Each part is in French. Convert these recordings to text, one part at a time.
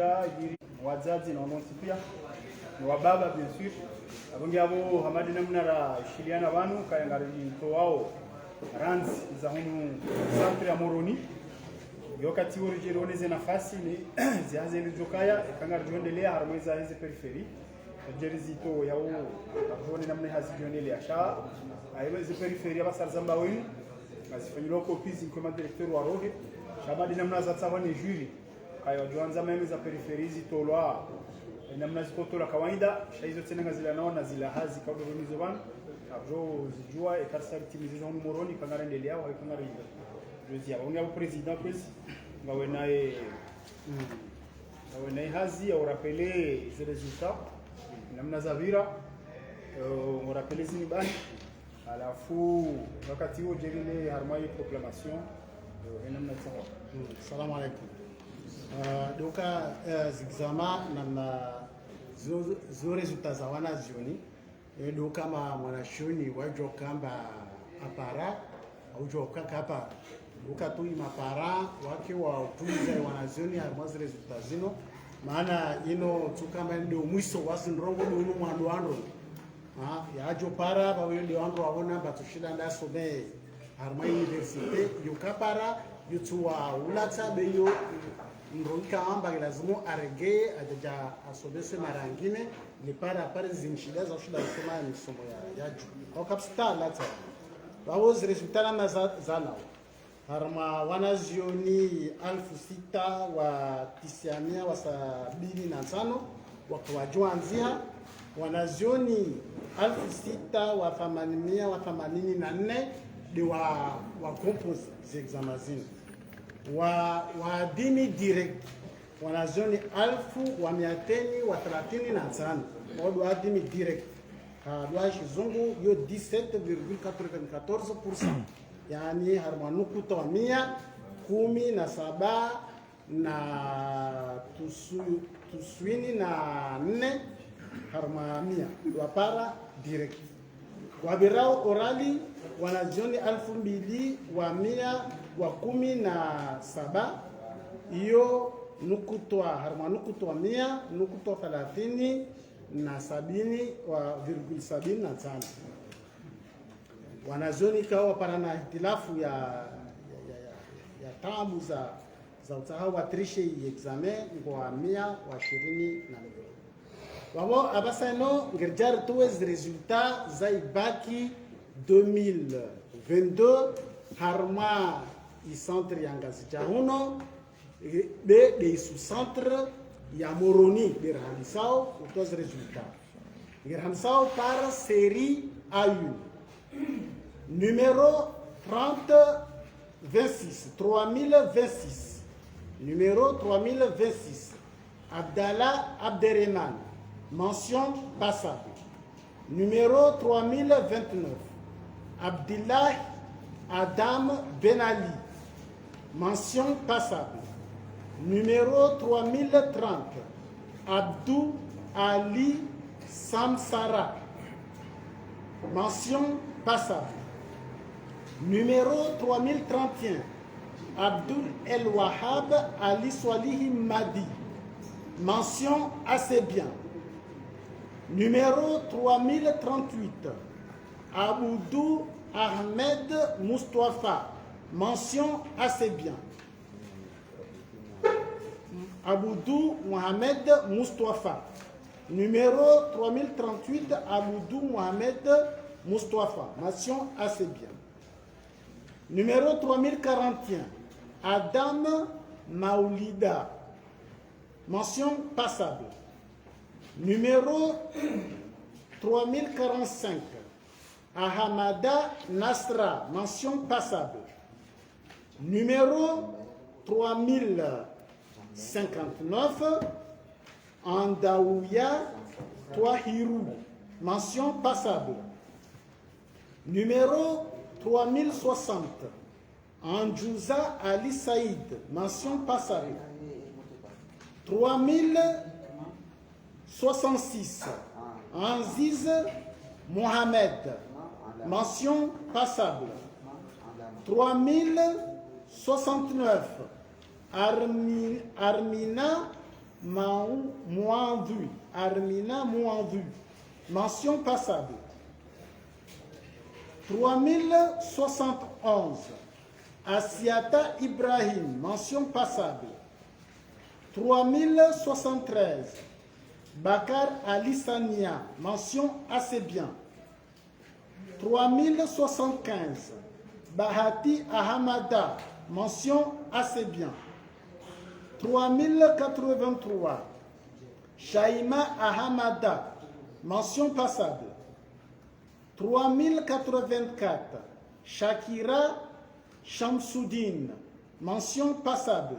déjà wazazi na wanonsi pia ni wababa bien sûr abonge abo hamadi namna ra shiliana banu kayangari to wao ranzi za hunu centre ya Moroni yokati origine oneze nafasi ni zianze nizokaya kangari jondelea harmoiza hizi peripherie jerizito yao abone namna hazi jondelea sha aiwe hizi peripherie basalizamba wenu azifanyiro kopizi kama directeur wa rohe shabadi namna za tsawa ni jury kayo joanza meme za peripherie zitolwa namna zikotola kawaida hizo tena zile naona zile hazi kwa donizo bana abjo zijua ekarsa timizizo Moroni kangara ndelea wa kangara hizo jozia bonga president kwezi ngawenae hazi au rappeler ces résultats namna za vira on rappelle zini bani alafu wakati huo jerile harmai proclamation namna tsawa. Assalamu alaikum. Doka zigzama namna zo resultats za wanazioni doka ma mwanashoni wajo kamba apara au jo kaka hapa doka tu mapara wake wa utuliza wanazioni harmai resultats zino maana ino tukamba ndio mwiso wasindrongo no mwandu ando yajo para ba wende wangu wabona batushida ndasome harmai universite yukapara yutuwa ulata beyo ndronka amba lazima arege ajaja asobese marangine ni para zimshida za shida kusema ni somo ya yaju au kapsta lata bawoz resultana na zana harma wanazioni 6000 wa 975 wakawajuanzia wanazioni 6000 wa 884 de wa compose examazini wa dini direct wanazioni 1235 wa dini direct kadwa shizungu yo 17,94%. Yani harmanuku to 117 na tuswini na 4 harmamia wapara direct wabirao orali wanazioni 2117 iyo nukutwa harmanukutwa 100 nukutwa 30 na 70,75 wanazioni kawa para na hitilafu ya tabu za utahawa wa trishe examen kwa 122 wabo abasano ngerjar tuwez resultat zaibaki 2022 harma i centre ya Ngazi Jahuno be de sous centre ya Moroni de Ramsao utoz resultat Ramsao par série A1 numéro 3026 numéro 3026 Abdallah Abderrahman mention passable. Numéro 3029 Abdillah Adam Benali mention passable. Numéro 3030 Abdou Ali Samsara mention passable. Numéro 3031 Abdul El Wahab Ali Swalihi Madi mention assez bien. Numéro 3038 Aboudou Ahmed Mustafa mention assez bien. Aboudou Mohamed Mustafa. Numéro 3038 Aboudou Mohamed Mustafa mention assez bien. Numéro 3041 Adam Maoulida mention passable. Numéro 3045 Ahamada Nasra mention passable. Numéro 3059 Andaouya Touahirou mention passable. Numéro 3060 Anjouza Ali Saïd mention passable. 3066 Anziz Mohamed mention passable. 3069 Armina Mouandu, Armina Mouandu, mention passable. 3071, Asiata Ibrahim, mention passable. 3073, Bakar Alissania, mention assez bien. 3075, Bahati Ahamada, mention assez bien. 3083, Shaima Ahamada, mention passable. 3084, Shakira Shamsuddin, mention passable.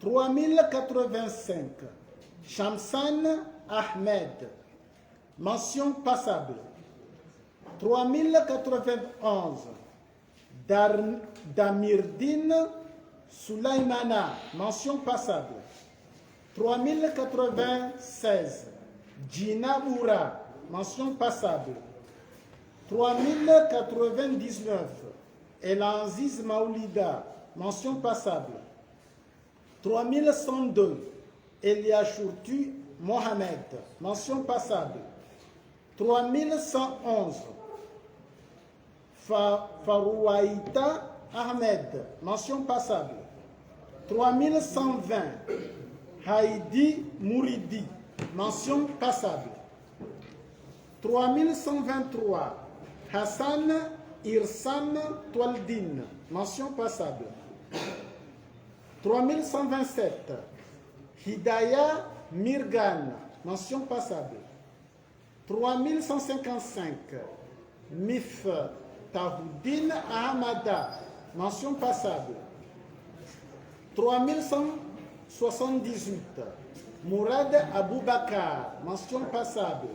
3085, Shamsan Ahmed, mention passable. 3091, Damirdine Sulaimana, mention passable. 3096, Gina Moura, mention passable. 3099, Elanziz Maoulida, mention passable. 3102, Eliashurtu Mohamed, mention passable. 3111, Farouaïta Ahmed, mention passable. 3120, Haïdi Mouridi, mention passable. 3123, Hassan Irsam Toaldine, mention passable. 3127, Hidaya Mirgan, mention passable. 3155, Mif Tahoudine Ahamada, mention passable. 3178, Mourad Aboubakar, mention passable.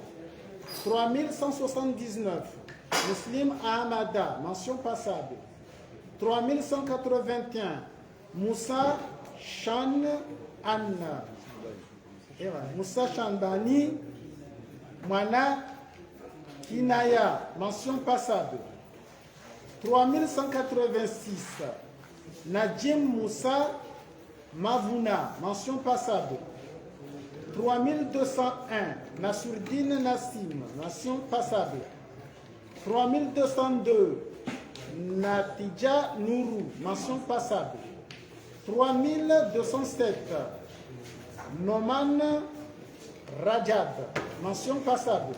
3179, Muslim Ahamada, mention passable. 3181, Moussa Chan Anna, Moussa Chandani Mwana Kinaya, mention passable. 3186, Najim Moussa Mavouna, mention passable. 3201, Nasruddin Nassim, mention passable. 3202, Natija Nourou, mention passable. 3207, Noman Rajab, mention passable.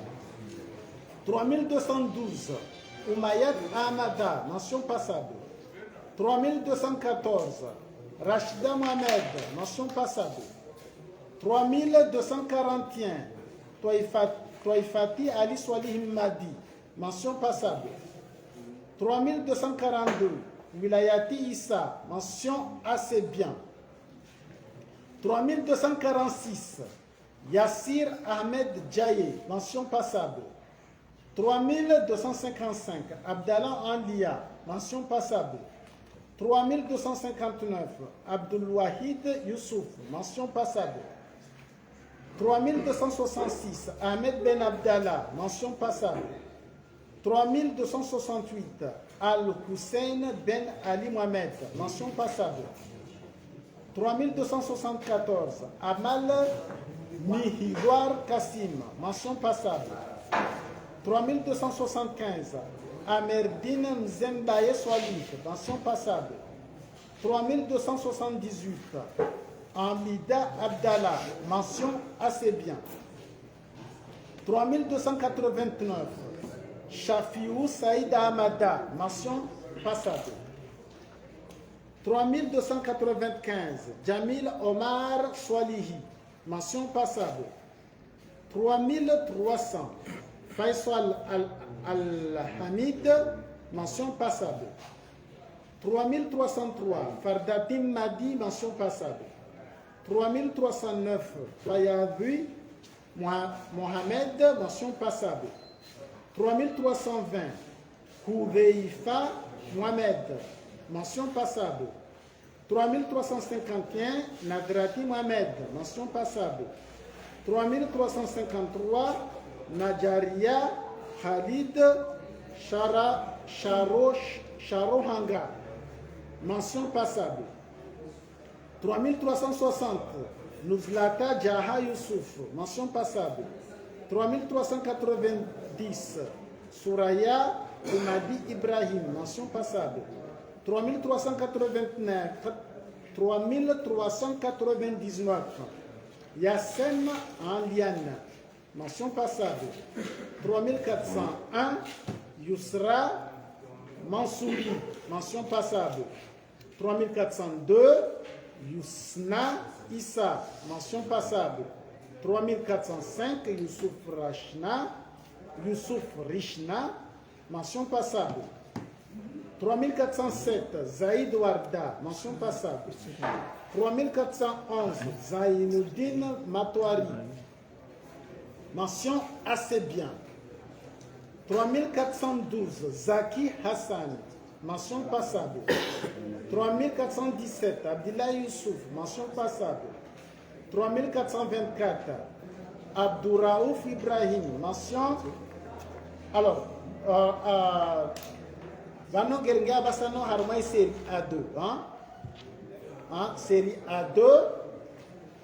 3212, Oumayad Ahmada, mention passable. 3214, Rachida Mohamed, mention passable. 3241, Toifati Ali Swalih Madi, mention passable. 3242, Wilayati Issa, mention assez bien. 3246, Yassir Ahmed Djaye, mention passable. 3255, Abdallah Anlia, mention passable. 3259, Abdul Wahid Youssouf, mention passable. 3266, Ahmed Ben Abdallah, mention passable. 3268, Al-Hussein Ben Ali Mohamed, mention passable. 3274, Amal Mihidwar Kassim, mention passable. 3275, Amerdine Mzembaye Swalif, mention passable. 3278, Amida Abdallah, mention assez bien. 3289, Shafiou Saïda Amada, mention passable. 3295, Jamil Omar Swalihi, mention passable. 3300, Faisal Al-Hamid, mention passable. 3303, Fardatim Madi, mention passable. 3309, Fayadui Mohamed, mention passable. 3320, Houveifa Mohamed, mention passable. 3351, Nadrati Mohamed, mention passable. 3353, Najaria Khalid Sharohanga, mention passable. 3360, Nuzlata Jaha Youssouf, mention passable. 3390, Suraya Oumadi Ibrahim, mention passable. 3399, Yassem Anliane, mention passable. 3401, Yousra Mansouri, mention passable. 3402, Yousna Issa, mention passable. 3405, Youssouf Rishna, mention passable. 3407, Zaïd Warda, mention passable. 3411, Zaïnoudine Matouari, mention assez bien. 3412, Zaki Hassan, mention passable. 3417, Abdillah Youssouf, mention passable. 3424, Abdouraouf Ibrahim, mention. Alors, Vano Geringa Bassano Harmai série A2. Série A2,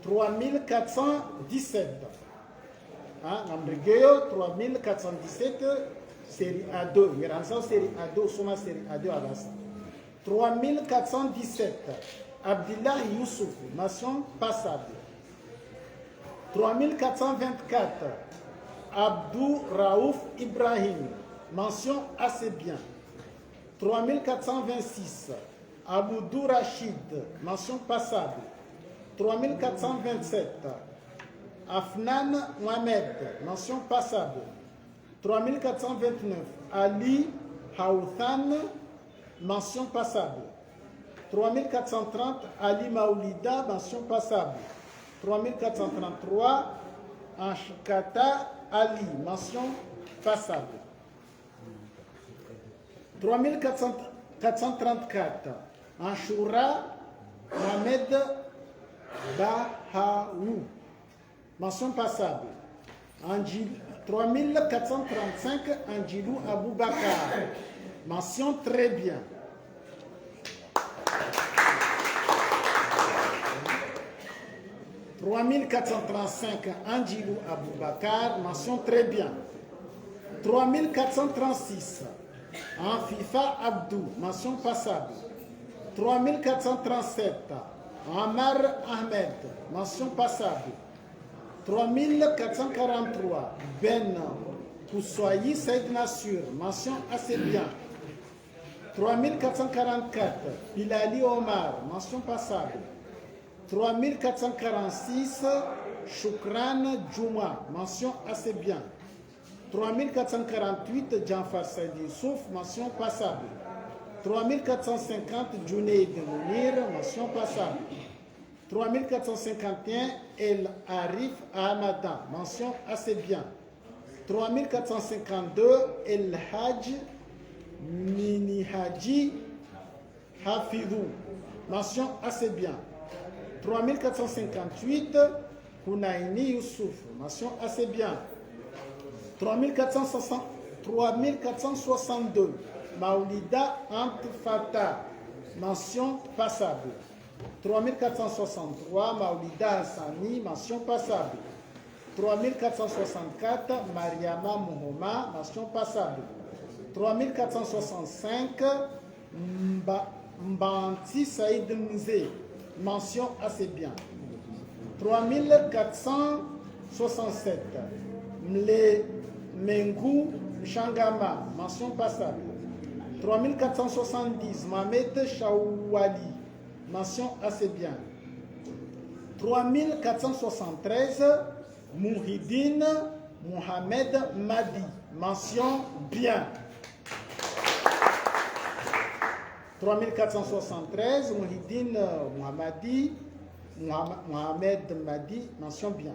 3417. Nambrigueyo 3417, série A2. Mirançon série A2, Soma série A2 à l'as. 3417, Abdillah Youssouf, mention passable. 3424, Abdou Raouf Ibrahim, mention assez bien. 3426, Aboudou Rachid, mention passable. 3427, Afnan Mohamed, mention passable. 3429, Ali Haouthan, mention passable. 3430, Ali Maoulida, mention passable. 3433, Anshkata Ali, mention passable. 3434, Anshura Mohamed Bahaou, mention passable. 3435, Anjilou Aboubakar, mention très bien. 3435, Anjilou Aboubakar, mention très bien. 3436, Anfifa Abdou, mention passable. 3437, Amar Ahmed, mention passable. 3443, Ben Koussoyi Saïd Nassur, mention assez bien. 3444, Bilali Omar, mention passable. 3446, Choukran Djouma, mention assez bien. 3448, Janfar Saïd Youssouf, mention passable. 3450, Djouneid Mounir, mention passable. 3451, El Arif Ahmadan, mention assez bien. 3452, El Hajj Mini Haji Hafidou, mention assez bien. 3458, Kounaini Youssouf, mention assez bien. 3462, Maoulida Antfata, mention passable. 3463, Maoulida Hassani, mention passable. 3464, Mariama Mohoma, mention passable. 3465, Mbanti Saïd Mouze, mention assez bien. 3467, Mle Mengou Changama, mention passable. 3470, Mohamed Chawali, mention assez bien. 3473, Mouhidine Mohamed Madi, mention bien. 3473, Mouhidine Mohamed Madi, mention bien.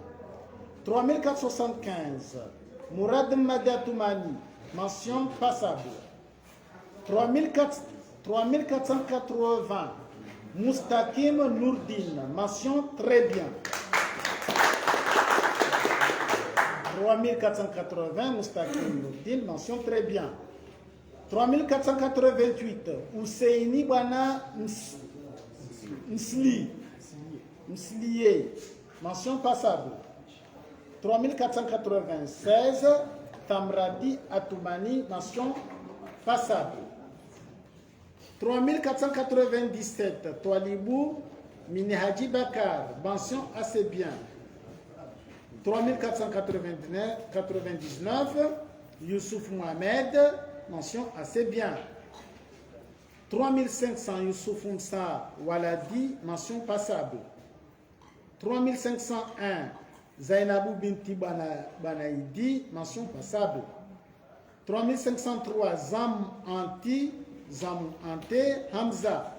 3475, Mourad Madatoumani, mention passable. 3480, Moustakim Nourdine, mention très bien. 3480, Moustakim Nourdine, mention très bien. 3488, Ousseini Bana Mslié, mention passable. 3496, Tamradi Atoumani, mention passable. 3497, Toualibou Minhaji Bakar, mention assez bien. 3499, Youssouf Mohamed, mention assez bien. 3500, Youssouf Moussa Waladi, mention passable. 3501, Zainabou Binti Banaidi, mention passable. 3503, Zam Ante, Hamza,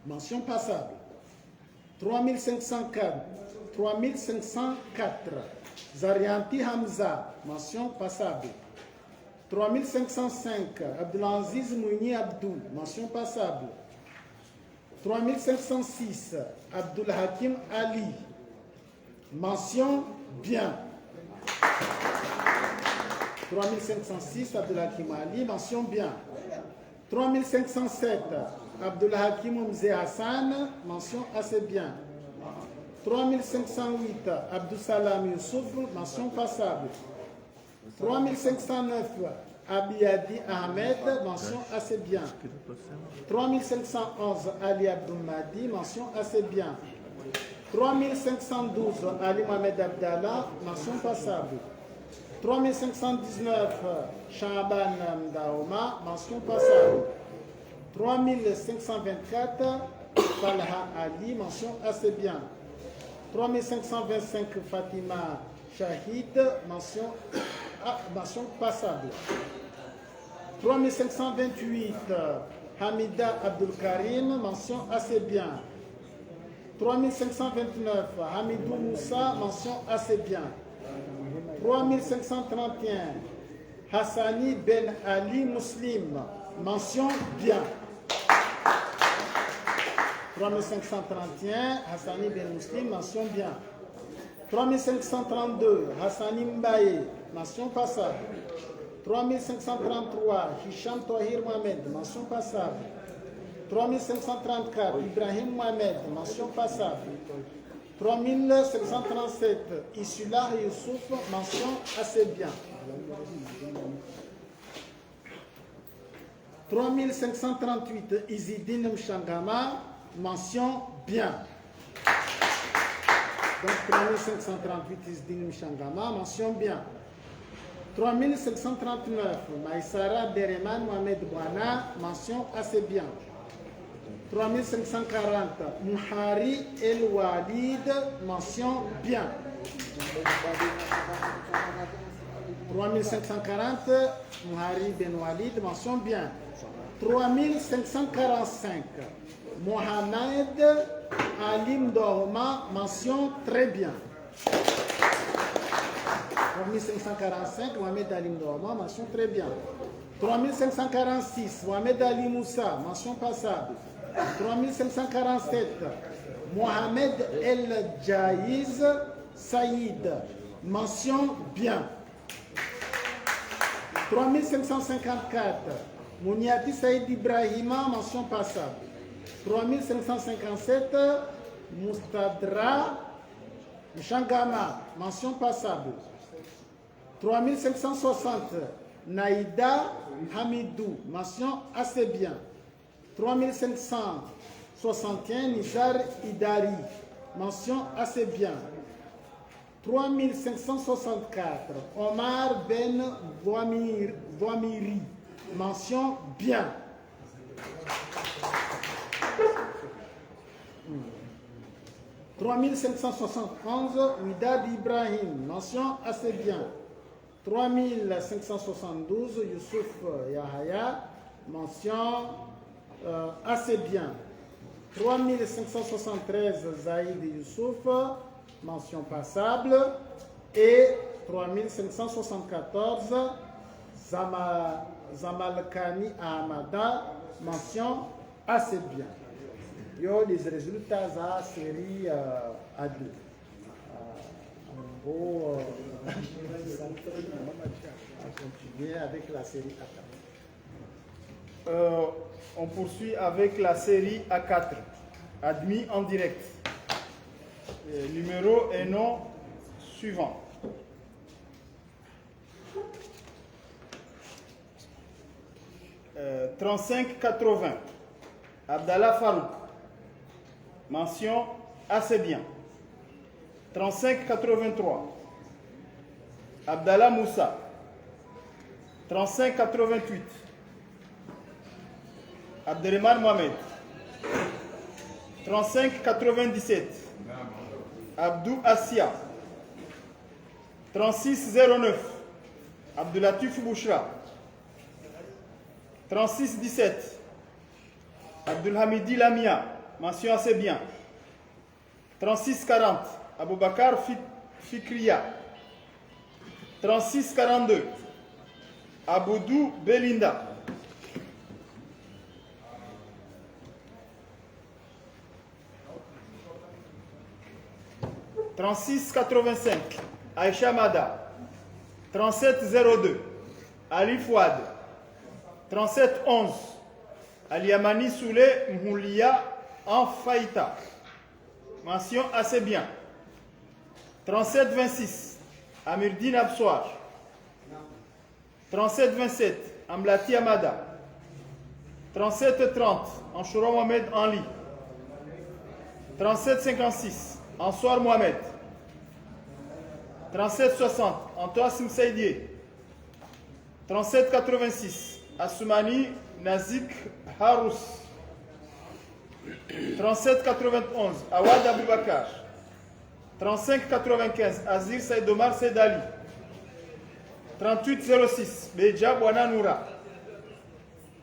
mention passable. 3504, Zarianti Hamza, mention passable. 3505, Abdelaziz Mouni Abdou, mention passable. 3506, Abdul Hakim Ali, mention bien. 3506, Abdul Hakim Ali, mention bien. 3507, Abdul Hakim Mzé Hassan, mention assez bien. 3508, Abdou Salam Youssouf, mention passable. 3509, Abiyadi Ahmed, mention assez bien. 3511, Ali Abdul Mahdi, mention assez bien. 3512, Ali Mohamed Abdallah, mention passable. 3519, Shaban Mdaoma, mention passable. 3524, Falha Ali, mention assez bien. 3525, Fatima Shahid, mention passable. 3528, Hamida Abdul Karim, mention assez bien. 3529, Hamidou Moussa, mention assez bien. 3531, Hassani Ben Ali Muslim, mention bien. 3531, Hassani Ben Muslim, mention bien. 3532, Hassani Mbaye, mention passable. 3533, Hicham Tohir Mohamed, mention passable. 3534, Ibrahim Mohamed, mention passable. 3537, Issulah Youssouf, mention assez bien. 3538, Izidine Mchangama, mention bien. Donc 3538, Izidine Mchangama, mention bien. 3539, Maïsara Dereman Mohamed Bouana, mention assez bien. 3540, Mouhari El Walid, mention bien. 3540, Mouhari Ben Walid, mention bien. 3545, Mohamed Alim Dohma, mention très bien. 3545, Mohamed Alim Dohma, mention très bien. 3546, Mohamed Ali Moussa, mention passable. 3547, Mohamed El Jaiz Saïd, mention bien. 3554, Mouniati Saïd Ibrahima, mention passable. 3557, Moustadra Mchangama, mention passable. 3560, Naïda Hamidou, mention assez bien. 3561, Nizar Idari, mention assez bien. 3564, Omar Ben Voamiri, mention bien. 3571, Widad Ibrahim, mention assez bien. 3572, Youssouf Yahaya, mention assez bien. 3573, Zaïd Youssouf, mention passable. Et 3574, Zamalkani Ahmada, mention assez bien. Yo, les résultats de la série A2. On va continuer avec la série A4. On poursuit avec la série A4, admis en direct. numéro et nom suivant. « 3580, Abdallah Farouk. Mention assez bien. 3583, Abdallah Moussa. 3588, Abdelrahman Mohamed. 3597, Abdou Assia. 3609, Abdoulatif Bouchra. 3617, Abdulhamidi Lamia. Mention assez bien. 3640, Aboubakar Fikria. 3642, Aboudou Belinda. 3685, Aïcha Mada. 3702, Ali Fouad. 3711, Aliamani Soule Moulia en Faïta. Mention assez bien. 3726, Amirdine Absoar. 3727, Amlati Amada. 3730, Anchoura Mohamed Anli. 3756, Ansouar Mohamed. 3760, Antoine Saïdier. 3786, Assoumani Nazik Harous. 3791, Awad Aboubakar. 3595, Azir Saïdomar Saïdali. 3806, Beja Bouana Noura.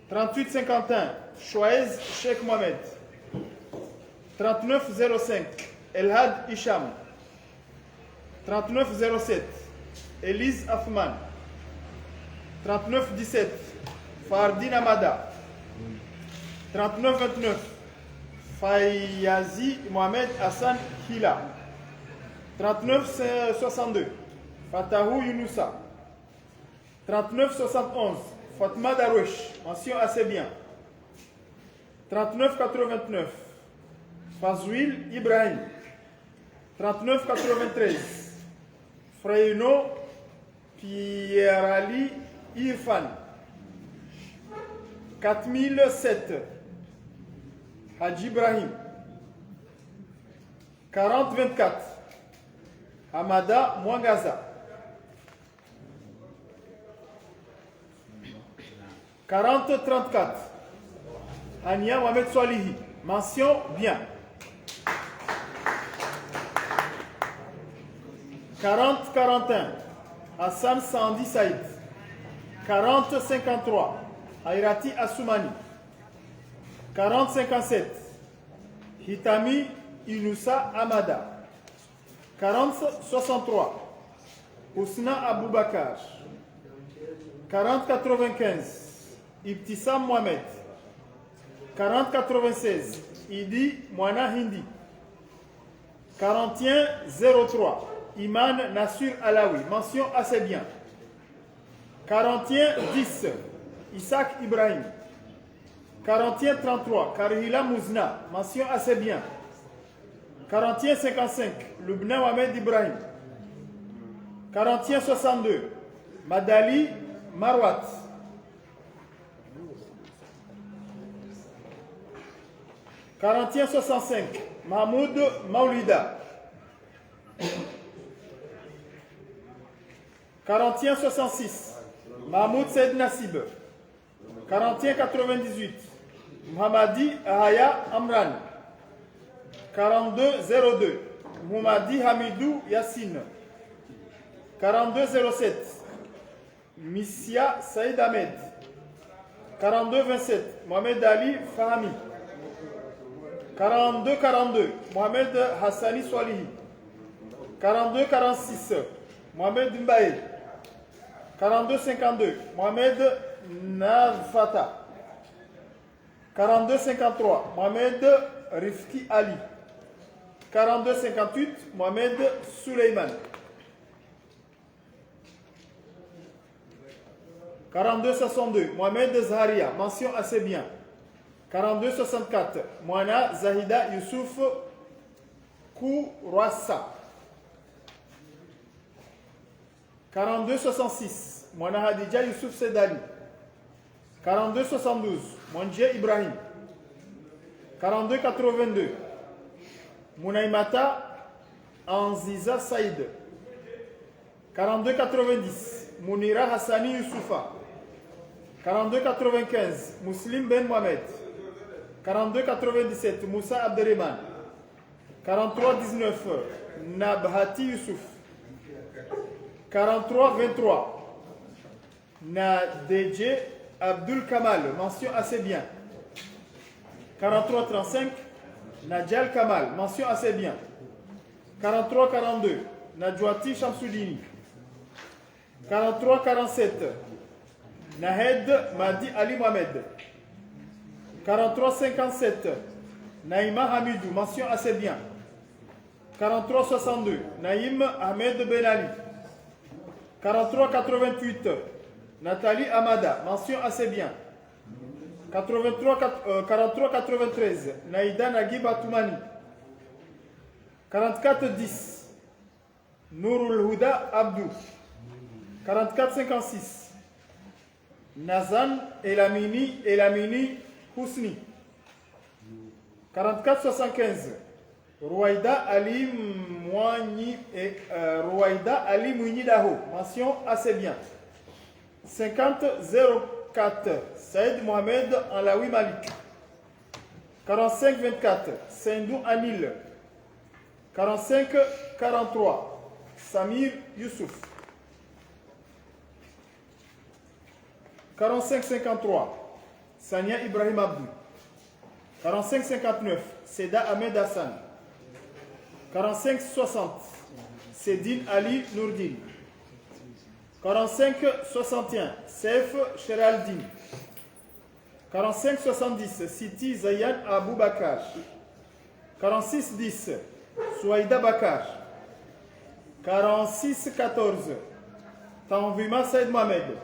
3851, Chouaez Sheikh Mohamed. 3905, Elhad Hicham. 3907, Elise Afman. 3917, Fardin Amada. 3929, Fayazi Mohamed Hassan Hila. 3962, Fatahou Younoussa. 3971, Fatma Darouche. Mention assez bien. 3989, Fazouil Ibrahim. 3993, Freyno Pierali Irfan. 4007, Haji Ibrahim. 4024, Hamada Mwangaza. 4034, Ania Mohamed Swalihi. Mention bien. 4041, Hassan Sandi Saïd. 4053, Hairati Assoumani. 4057, Hitami Inoussa Amada. 4063, Ousna Aboubakar. 4095, Ibtissam Mohamed. 4096, Idi Moana Hindi. 4103, Iman Nassur Alaoui. Mention assez bien. 4110, Isaac Ibrahim. 4133, Karihila Mouzna. Mention assez bien. 4155, Lubna Mohamed Ibrahim. 4162, Madali Marwat. 4165, Mahmoud Maoulida. 4166, Mahmoud Said Nassib. 4198, Mohamadi Ahaya Amran. 4202, Mohamadi Hamidou Yassine. 4207, Missia Saïd Ahmed. 4227, Mohamed Ali Fahami. 4242, Mohamed Hassani Swalihi. 4246, Mohamed Mbaye. 4252, Mohamed Navfata. 4253, Mohamed Rifki Ali. 4258, Mohamed Souleyman. 4262, Mohamed Zaharia. Mention assez bien. 4264, Moana Zahida Youssouf Kourassa. 42-66, Mwana Hadija Youssouf Sedali. 42-72, Mwanjé Ibrahim. 42-82, Mounaïmata Anziza Saïd. 42-90, Mounira Hassani Youssoufa. 42-95, Muslim Ben Mohamed. 42-97, Moussa Abderrahman. 43-19, Nabhati Youssouf. 43-23, Nadedje Abdul Kamal, mention assez bien. 43-35, Nadjal Kamal, mention assez bien. 43-42, Nadjouati Shamsoudini. 43-47, Nahed Madi Ali Mohamed. 43-57, Naïma Hamidou, mention assez bien. 43-62, Naïm Ahmed Ben Ali. 43-88, Nathalie Amada, mention assez bien. 43-93, Naïda Nagib Atoumani. 44-10, Nourul Houda Abdou. 44-56, Nazan Elamini Housni. 44-75, Rouaïda Ali Mouini Daho, mention assez bien. 50-04, Saïd Mohamed Alaoui Malik. 45-24, Sindou Anil. 45-43, Samir Youssouf. 45-53, Sania Ibrahim Abdou. 45-59, Seda Ahmed Hassan. 45-60, Sedine Ali Nourdine. 45-61, Sef Sheraldine. 45-70, Siti Zayan Abou Bakar. 46-10, Souaïda Bakar. 46-14, Tanvima Saïd Mohamed.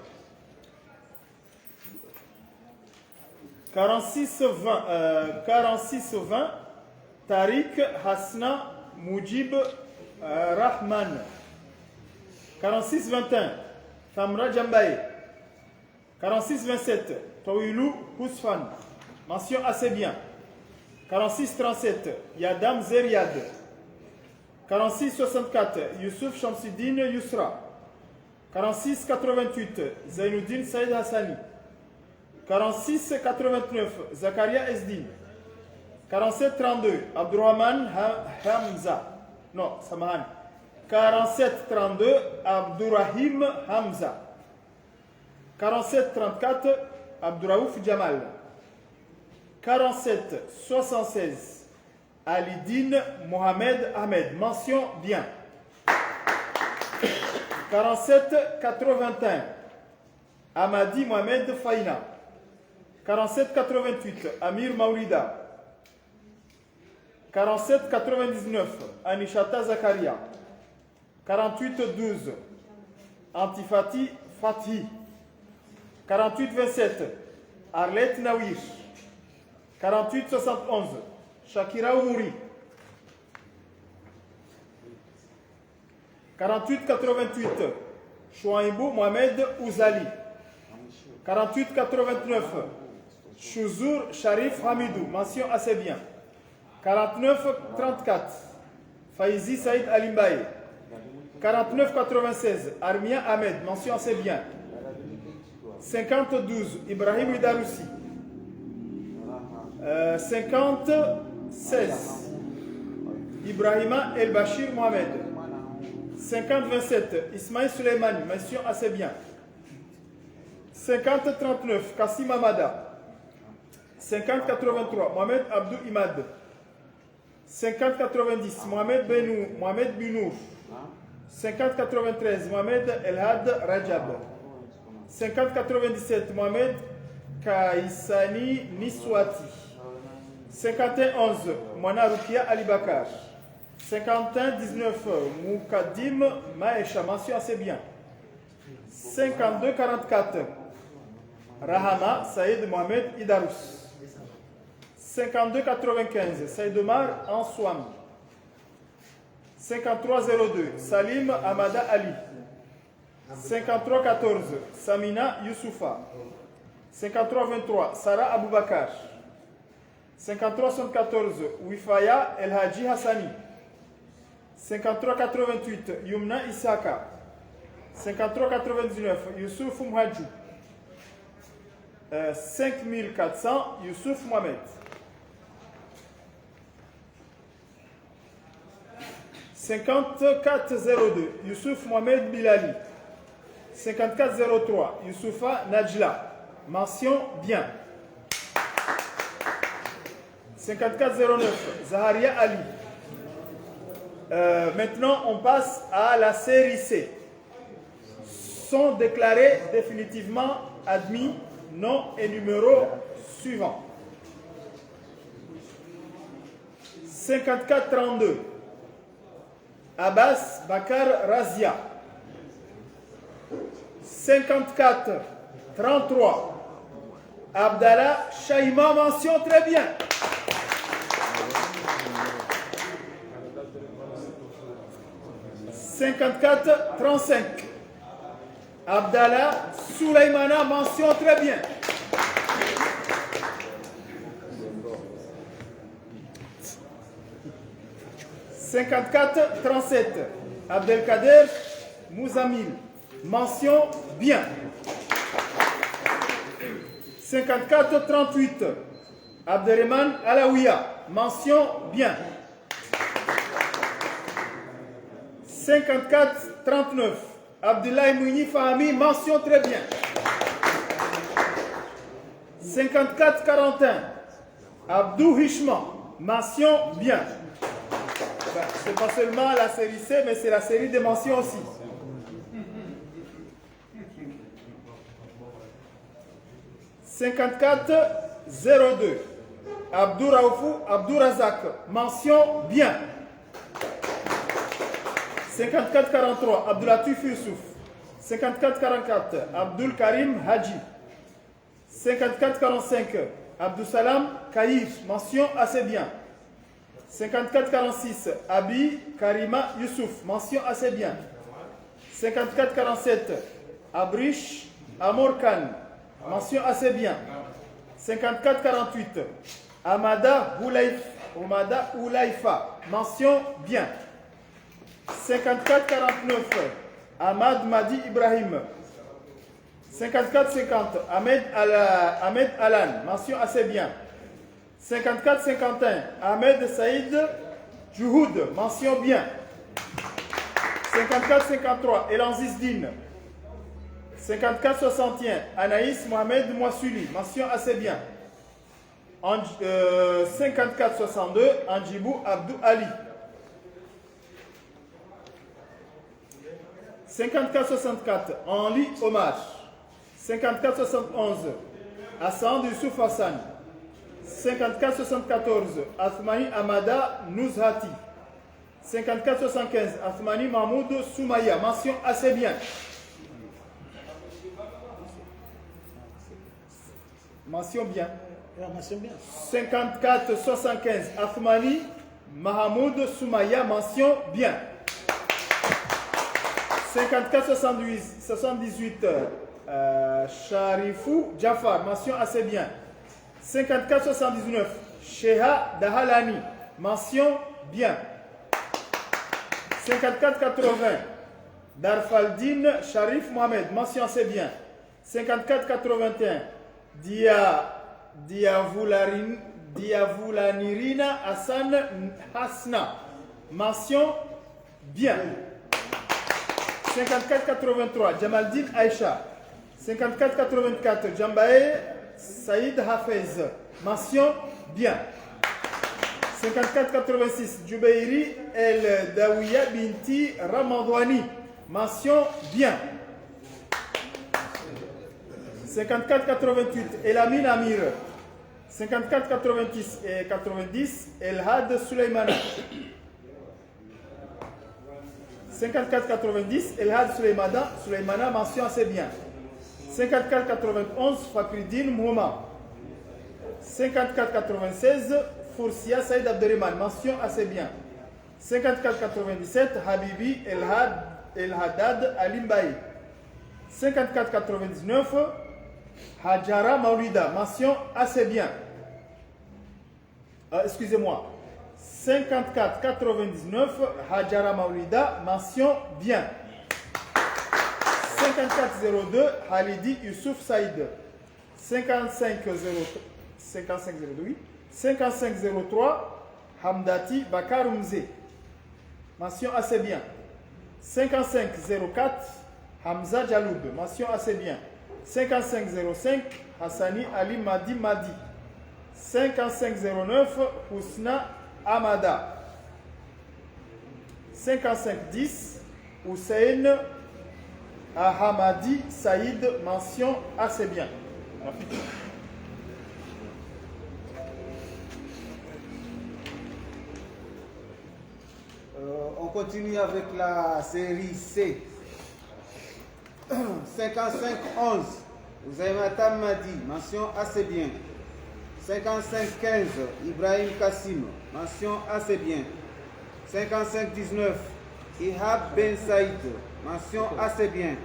46-20, Tariq Hasna Moujib Rahman. 46-21, Tamra Djambaye. 46-27, Tawilou Housfan, mention assez bien. 46-37, Yadam Zeriad. 46-64, Youssouf Shamsidine Yousra. 46-88, Zainuddin Saïd Hassani. 46-89, Zakaria Esdin. 47-32, Abdurrahman Hamza. Non, Samahan. 47-32, Abdurrahim Hamza. 47-34, Abdurraouf Jamal. 47-76, Alidine Mohamed Ahmed. Mention bien. 47-81, Amadi Mohamed Faina. 47-88, Amir Maulida. 47-99, Anishata Zakaria. 48-12, Antifati Fathi. 48-27, Arlette Nawir. 48-71, Shakira Oumouri. 48-88, Chouaïbou Mohamed Ouzali. 48-89, Chouzour Sharif Hamidou, mention assez bien. 49-34, Faizi Saïd Alimbaye. 49-96, Armia Ahmed, mention assez bien. 50-12, Ibrahim Idaroussi. 50-16, Ibrahima El Bachir Mohamed. 50-27, Ismaïl Suleimani, mention assez bien. 50-39, Kassim Amada. 50-83, Mohamed Abdou Imad. 50-90, Mohamed Binour. 50-93, Mohamed Elhad Rajab. 50-97, Mohamed Kaissani Niswati. 51-11, Mwana Rukia Alibakar. 51-19, Moukadim Maesha, mention assez bien. 52-44, Rahama Saïd Mohamed Idarous. 52-95, Saïd Omar Ansouam. 5302, Salim Amada Ali. 5314, Samina Youssoufa. 5323, Sarah Aboubakar. 5374, Wifaya El Haji Hassani. 5388, Yumna Isaka. 5399, Youssouf Mouhadjou. 5400, Youssouf Mohamed. 5402, Youssouf Mohamed Bilali. 5403, Youssoufa Najla. Mention bien. 5409, Zaharia Ali. Maintenant, on passe à la série C. Sont déclarés définitivement admis nom et numéro suivants. 5432, Abbas Bakar Razia. 5433, Abdallah Shaima, mention très bien. 5435, Abdallah Souleymana, mention très bien. 5437, Abdelkader Mouzamil, mention bien. 5438, Abderrahman Alaouia, mention bien. 5439, Abdoulaye Mouni Fahmi, mention très bien. 5441, Abdou Hishman, mention bien. C'est pas seulement la série C, mais c'est la série des mentions aussi. 5402, Abdou Raoufou Abdou Razak, mention bien. 5443, Abdoulatif Youssouf. 5444, Abdul Karim Haji. 5445, Abdou Salam Kaïr, mention assez bien. 5446, Abi Karima Youssouf, mention assez bien. 5447, Abrish Amor Khan, mention assez bien. 5448, Amada Oulaifa, mention bien. 5449, Ahmad Madi Ibrahim. 5450, Ahmed Alan, mention assez bien. 5451, Ahmed Saïd Jouhoud, mention bien. 5453, Elan Zizdine. 5461, Anaïs Mohamed Mouassouli, mention assez bien. 5462, Anjibou Abdou Ali. 5464, Henri Omar. 5471, Hassan Youssouf Hassan. 5474, Athmani Amada Nouzhati. 5475, Athmani Mahmoud Soumaya, mention assez bien. Mention bien. 5475, Athmani Mahmoud Soumaya, mention bien. 5478, Sharifou Jafar, mention assez bien. 5479, Sheha Dahalani, mention bien. 5480, Darfaldine Sharif Mohamed, mention assez bien. 5481, Diavoulanirina Hassan Hasna, mention bien. 5483, Jamaldine Aïcha. 5484, Jambae Saïd Hafez, mention bien. 5486, Djoubeiri El Dawiya Binti Ramadouani, mention bien. 5488, Elamine Amir. 5490 et 90, Elhad Souleymana. 5490, Elhad Souleymana, mention assez bien. 5491, Fakridine Mouma. 5496, Foursia Saïd Abderrahman, mention assez bien. 54,97 Habibi El Haddad Alimbaye. 54,99 Hajara Maulida, mention assez bien. Excusez-moi. 54,99 Hajara Maulida, mention bien. 54,02 Halidi Youssouf Saïd. 55,03 Hamdati Bakar Mze, mention assez bien. 55,04 Hamza Jaloub, mention assez bien. 55,05 Hassani Ali Madi Madi. 55,09 Husna Amada. 55,10 Hussein Ahamadi Saïd, mention assez bien. On continue avec la série C. 55-11, Ouzaimata Madi, mention assez bien. 55-15, Ibrahim Kassim, mention assez bien. 55-19, Ihab Ben Saïd, mention assez bien.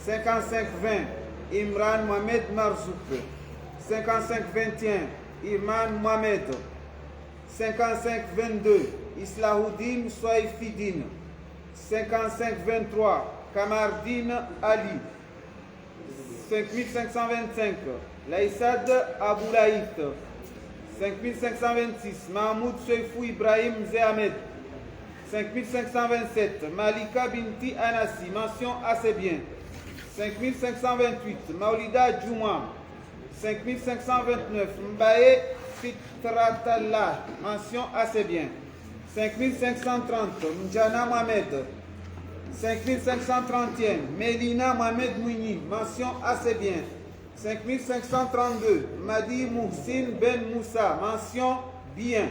55-20, Imran Mohamed Marzouk. 55-21, Iman Mohamed. 55-22, Islahoudine Soaifidine. 55-23, Kamardine Ali. 5525, Laïsad Aboulaït. 5526, Mahmoud Soifou Ibrahim Zehamed. 5527, Malika Binti Anassi, mention assez bien. 5528, Maulida Djouma. 5529, Mbaye Fitratallah, mention assez bien. 5530, Mjana Mohamed. 5531, Mélina Mohamed Mouni, mention assez bien. 5532, Madi Mouhsin Ben Moussa, mention bien.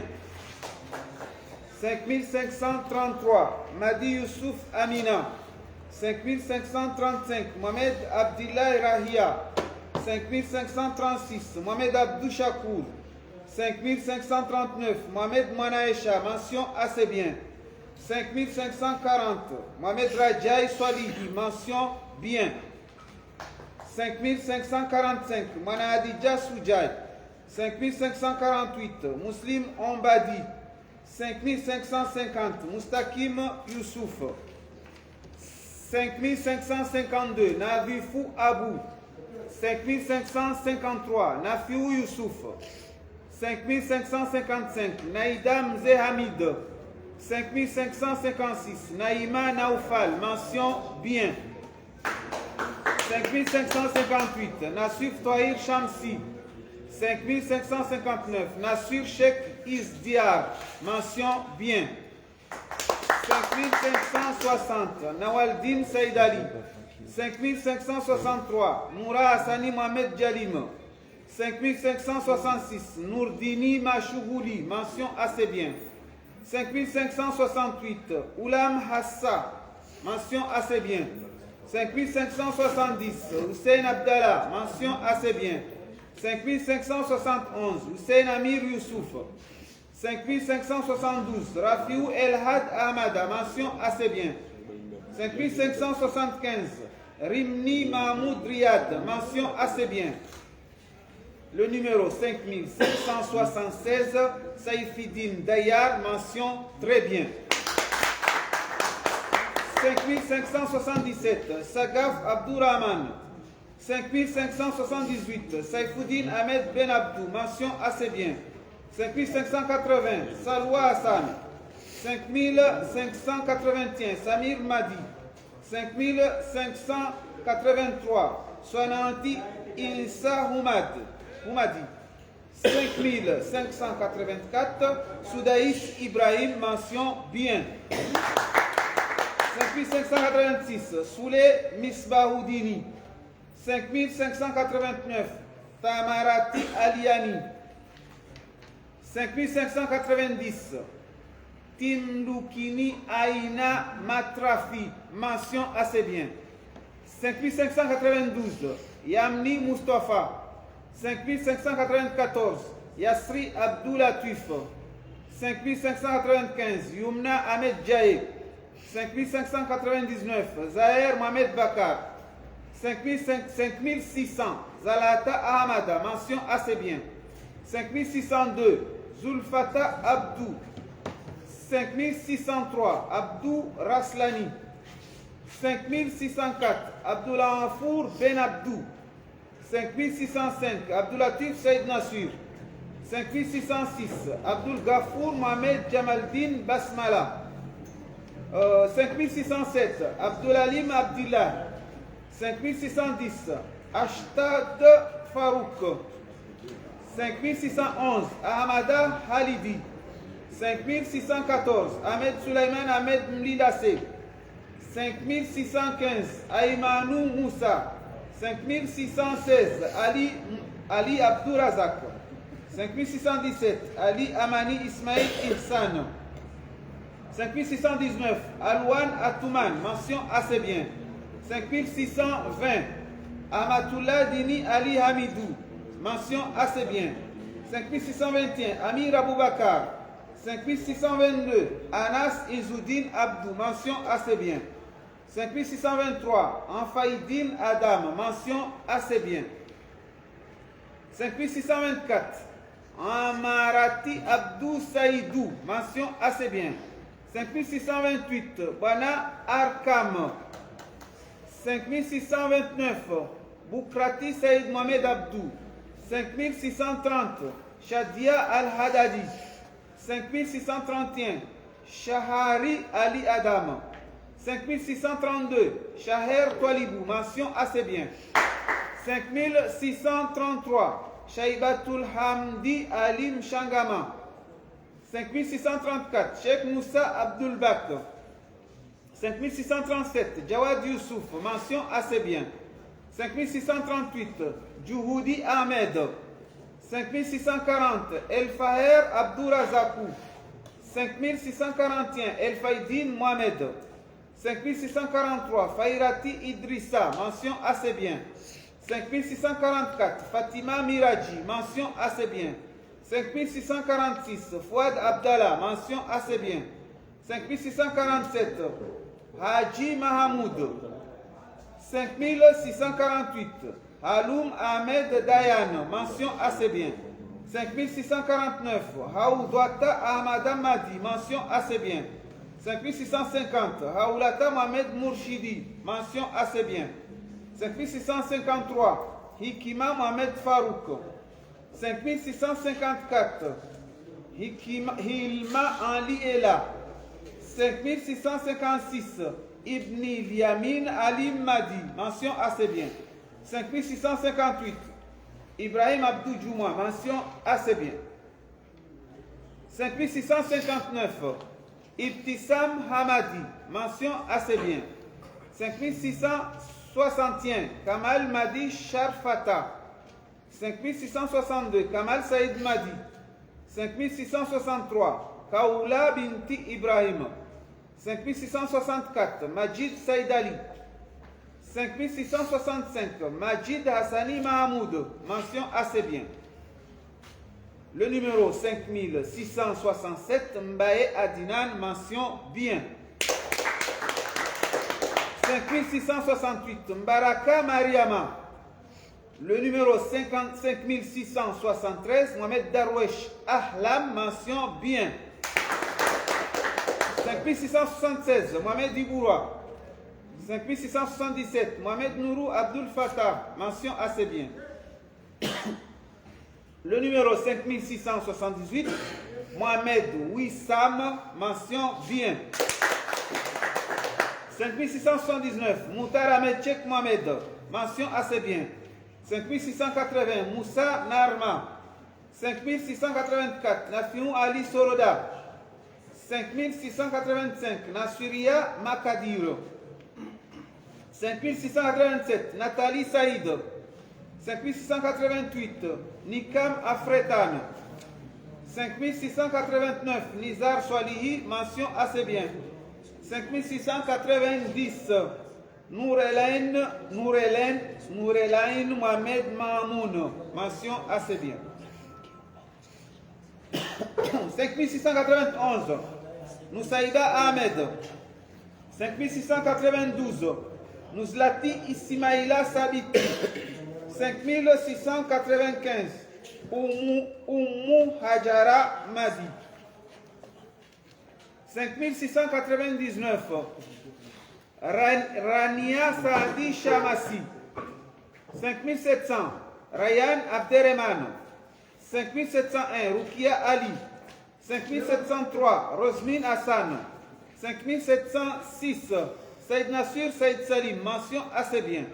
5533, Madi Youssouf Amina. 5535, Mohamed Abdillah Rahia. 5536, Mohamed Abdou Chakour. 5539, Mohamed Manaïcha, mention assez bien. 5540, Mohamed Rajaï Swalihi, mention bien. 5545, Manadija Soujai. 5548, Muslim Ombadi. 5550, Mustakim Youssouf. 5552, Navifou Abou. 5553, Nafiou Youssouf. 5555, Naïda Mze Hamid. 5556, Naïma Naoufal, mention bien. 5558, Nassif Tohir Shamsi. 5559, Nassir Sheikh Isdiar, mention bien. 5560, Nawaldin Saïdali. 5563, Moura Hassani Mohamed Jalim. 5566, Nourdini Machougouli, mention assez bien. 5568, Oulam Hassa, mention assez bien. 5570, Hussein Abdallah, mention assez bien. 5571, Hussein Amir Youssouf. 5572, Rafiou El Had Ahmada, mention assez bien. 5575, Rimni Mahmoud Riyad, mention assez bien. Le numéro 5576, Saïfidine Dayar, mention très bien. 5577, Sagaf Abdourahman. 5578, Saïfoudine Ahmed Ben Abdou, mention assez bien. 5580, Salwa Hassan. 5581, Samir Madi. 5583, Soananti Insa Houmadi. 5584, Soudaïs Ibrahim, mention bien. 5586, Soulé Misbahoudini. 5589, Tamarati Aliani. 5590, Timloukini Aina Matrafi, mention assez bien. 5592, Yamni Mustafa. 5594, Yasri Abdoulatif. 5595, Youmna Ahmed Djaye. 5599, Zahir Mohamed Bakar. 5600, Zalata Ahmada, mention assez bien. 5602, Zulfata Abdou. 5603, Abdou Raslani. 5604, Abdullah Anfour Ben Abdou. 5605, Abdoulatif Saïd Nassir. 5606, Abdul Gafour Mohamed Jamaldin Basmala. 5607, Abdulalim Abdillah. 5610, Ashtad Farouk. 5611, Ahmada Halidi. 5614, Ahmed Suleiman Ahmed Mlidase. 5615, Aïmanou Moussa. 5616, Ali Abdourazak. 5617, Ali Amani Ismail Ihsan. 5619, Alouane Atouman, mention assez bien. 5620, Amatullah Dini Ali Hamidou, mention assez bien. 5621, Amir Aboubakar. 5622, Anas Izoudine Abdou, mention assez bien. 5623, Anfaïdine Adam, mention assez bien. 5624, Amarati Abdou Saïdou, mention assez bien. 5628, Bana Arkam. 5629, Boukrati Saïd Mohamed Abdou. 5630, Shadia Al-Hadadi. 5631, Shahari Ali Adam. 5632, Shaher Twalibou, mention assez bien. 5633, Shaibatul Hamdi Alim Shangama. 5634, Sheikh Moussa Abdul Bak. 5637, Jawad Youssouf, mention assez bien. 5638, Djouhoudi Ahmed. 5640, El Faher Abdourazakou. 5641, El Faïdine Mohamed. 5643, Fairati Idrissa, mention assez bien. 5644, Fatima Miraji, mention assez bien. 5646, Fouad Abdallah, mention assez bien. 5647, Haji Mahamoud. 5648, Haloum Ahmed Dayan, mention assez bien. 5649, Haoudouata Ahmad Madi, mention assez bien. 5650, Haoulata Mohamed Mourchidi, mention assez bien. 5653, Hikima Mohamed Farouk. 5654, Hilma Ali Ela. 5656, Ibni Liamin Ali Madi, mention assez bien. 5658, Ibrahim Abdou Djouma, mention assez bien. 5659, Ibtissam Hamadi, mention assez bien. 5661, Kamal Madi Sharfata. 5662, Kamal Saïd Madi. 5663, Kaoula Binti Ibrahim. 5664, Majid Saïd Ali. 5665, Majid Hassani Mahamoud, mention assez bien. Le numéro 5667, Mbaye Adinan, mention bien. 5668, Mbaraka Mariama. Le numéro 5673, Mohamed Darwesh Ahlam, mention bien. 5676, Mohamed Iboura. 5677, Mohamed Nourou Abdul Fattah, mention assez bien. Le numéro 5678, Mohamed Wissam, mention bien. 5679, Moutar Ahmed Cheikh Mohamed, mention assez bien. 5680, Moussa Narma. 5684, Nafiou Ali Soroda. 5685, Nasiria Makadir. 5687, Nathalie Saïd. 5688, Nikam Afretan. 5689, Nizar Swalihi, mention assez bien. 5690, Nourelaine Mohamed Mamoun, mention assez bien. 5691, Noussaïda Ahmed. 5692, Nouzlati Ismaïla Sabiti. 5695, Oumou Hajara Madi. 5699, Rania Saadi Chamasi. 5700, Ryan Abderrahman. 5701, Rukia Ali. 5703, Rosmine Hassan. 5706, Saïd Nassir Saïd Salim, mention assez bien.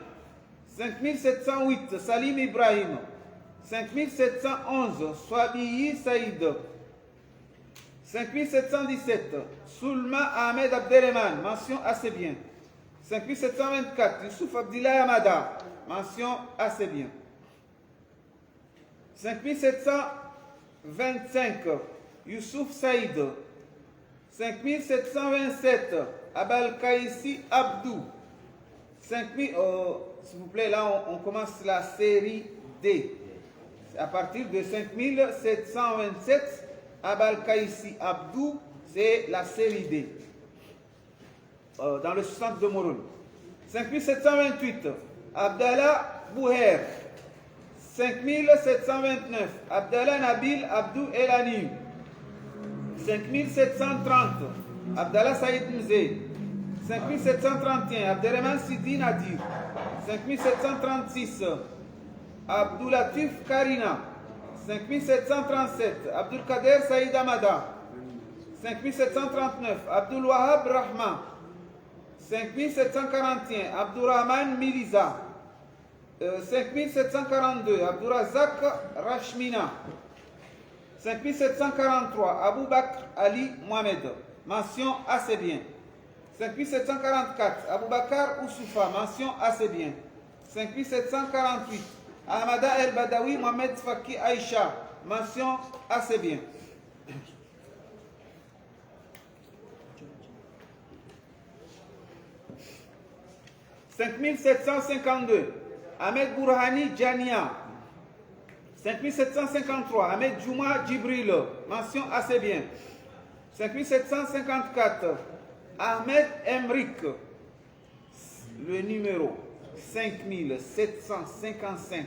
5708, Salim Ibrahim. 5711, Swabiyi Saïd. 5717, Soulma Ahmed Abderrahman, mention assez bien. 5724, Youssouf Abdillah Amada, mention assez bien. 5725, Youssouf Saïd. 5727, Abal Kaïsi Abdou. 5000, s'il vous plaît, là on commence la série D. À partir de 5727, Abal Kaïsi Abdou, c'est la série D. Dans le centre de Moroun. 5728, Abdallah Bouher. 5729, Abdallah Nabil Abdou Elani. 5730, Abdallah Saïd Mzé. 5731, Abderrahman Sidi Nadir. 5736, Abdoulatif Karina. 5737, Abdul Kader Saïd Amada. 5739, Abdul Wahab Rahman. 5741, Abdurrahman Miliza. 5742, Abdurazak Rashmina. 5743, Abou Bakr Ali Mohamed, mention assez bien. 5744, Abou Bakar Oussoufa, mention assez bien. 5748, Ahmada El Badawi Mohamed Faki Aïcha, mention assez bien. « 5752, Ahmed Bourhani Djania. 5753, Ahmed Djouma Djibril, mention assez bien. 5754, Ahmed Emrik, le numéro 5755,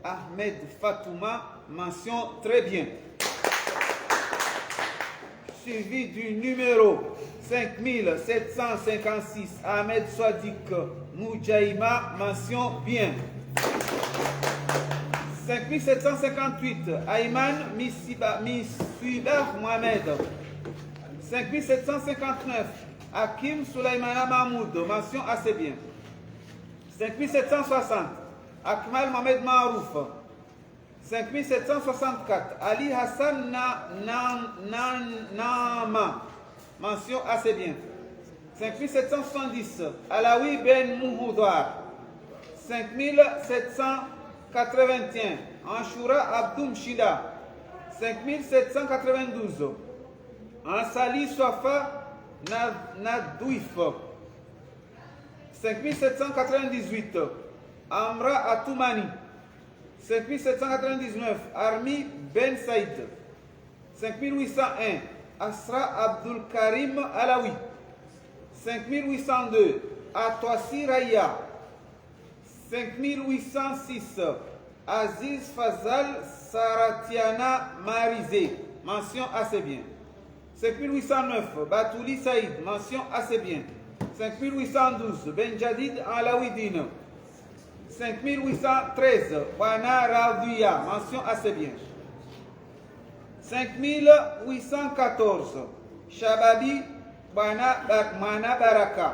Ahmed Fatouma, mention très bien. Suivi du numéro 5756, Ahmed Swadik Moujaïma, mention bien. 5758, Ayman Misibah Mohamed. 5759, Hakim Soulaimana Mahmoud, mention assez bien. 5760, Akmal Mohamed Marouf. 5764, Ali Hassan Nama, mention assez bien. 5770, Alawi Ben Mouhoudar. 5781, Anshura Abdoum Shida. 5792, Ansali Swafa Nadouif. 5798, Amra Atoumani. 5799, Armi Ben Saïd. 5801, Asra Abdul Karim Alawi. 5802, Atwasi Raya. 5806, Aziz Fazal Saratiana Marizé, mention assez bien. 5809, Batouli Saïd, mention assez bien. 5812, Benjadid Alawidine. 5813, Wana Raoudia, mention assez bien. 5814, Shababi Mana Baraka.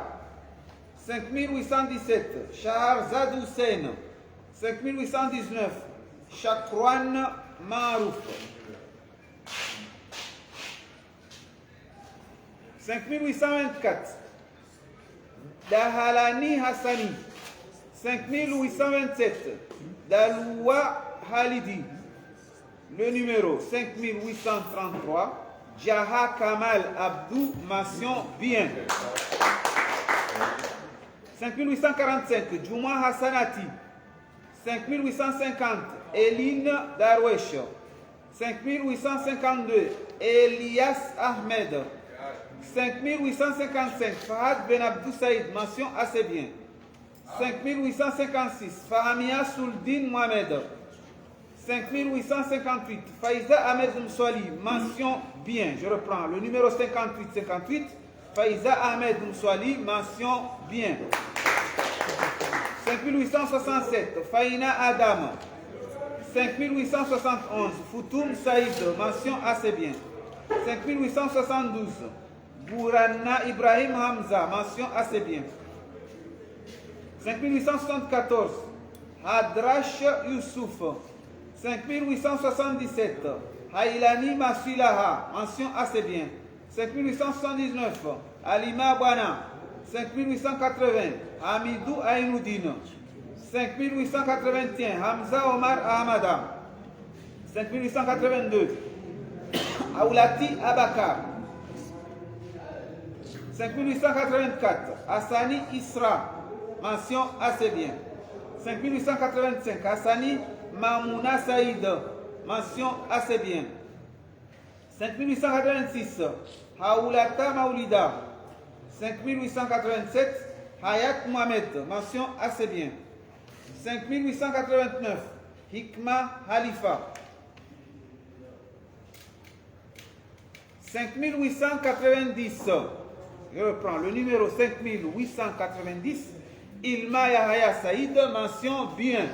5817, Shahrzad Hussein. 5819, Chakrouane Marouf. 5824, Dahalani Hassani. 5827, Daloua Halidi. Le numéro 5833, Jaha Kamal Abdou, mention bien. 5845, Djouma Hassanati. 5850, Eline Darwesh. 5852, Elias Ahmed. 5855, Fahad Ben Abdou Saïd, mention assez bien. 5856, Fahamia Souldine Mohamed. 5858, Faïza Ahmed Mswali, mention bien. Je reprends, le numéro 5858, Faïza Ahmed Mswali, mention bien. 5867, Faïna Adam. 5871, Foutoum Saïd, mention assez bien. 5872, Bourana Ibrahim Hamza, mention assez bien. 5874, Hadrash Youssouf. 5877, Haïlani Masuilaha, mention assez bien. 5879, Alima Bwana. 5880, Hamidou Aïnoudine. 5881, Hamza Omar Ahmada. 5882, Aoulati Abakar. 5884, Hassani Isra, mention assez bien. 5885, Hassani Mamouna Saïd, mention assez bien. 5886, Haoulata Maoulida. 5887, Hayat Mohamed, mention assez bien. 5889, Hikma Khalifa. 5890, je reprends le numéro 5890, Ilma Yahya Saïd, mention bien.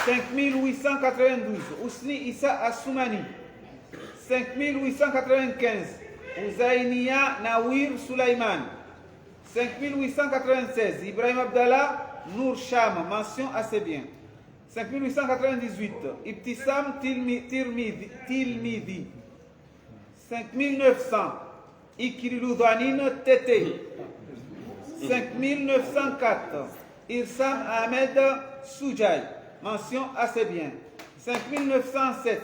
5892, Ousni Issa Assoumani. 5895, Ouzainia Nawir Soulaiman. 5896, Ibrahim Abdallah Nour Sham, mention assez bien. 5898, Ibtissam Tilmidi. 5900, Ikrilou Douanine Tété. 5904, Irsam Ahmed Soujay, mention assez bien. 5907,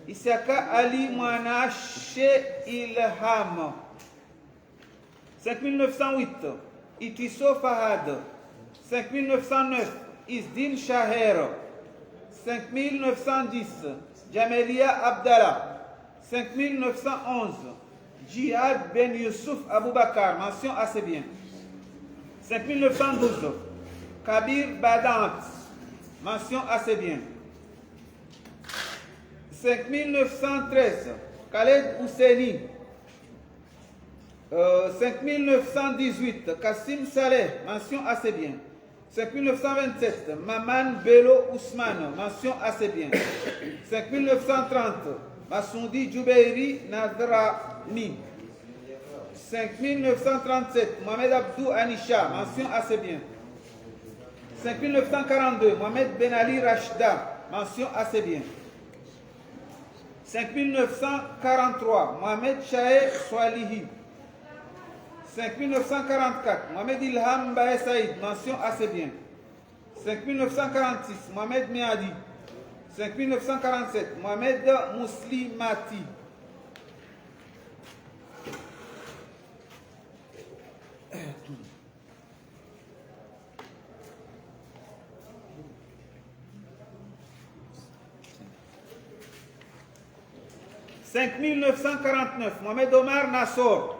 Issaka Ali Mouanache Ilham. 5908, Itiso Fahad. 5909, Isdin Shaher. 5910, Jamelia Abdallah. 5911, Jihad Ben Youssouf Aboubakar, mention assez bien. 5912, Kabir Badant, mention assez bien. 5913, Khaled Ousseini. 5918, Kassim Saleh, mention assez bien. 5927, Maman Bello Ousmane, mention assez bien. 5930, Masoundi Djoubeiri Nadrami. 5937, Mohamed Abdou Anisha, mention assez bien. 5942, Mohamed Ben Ali Rachda, mention assez bien. 5943, Mohamed Chahe Swalihi. 5944, Mohamed Ilham Bae Saïd, mention assez bien. 5946, Mohamed Miadi. 5947, Mohamed Mouslimati. « 5949, Mohamed Omar Nassor.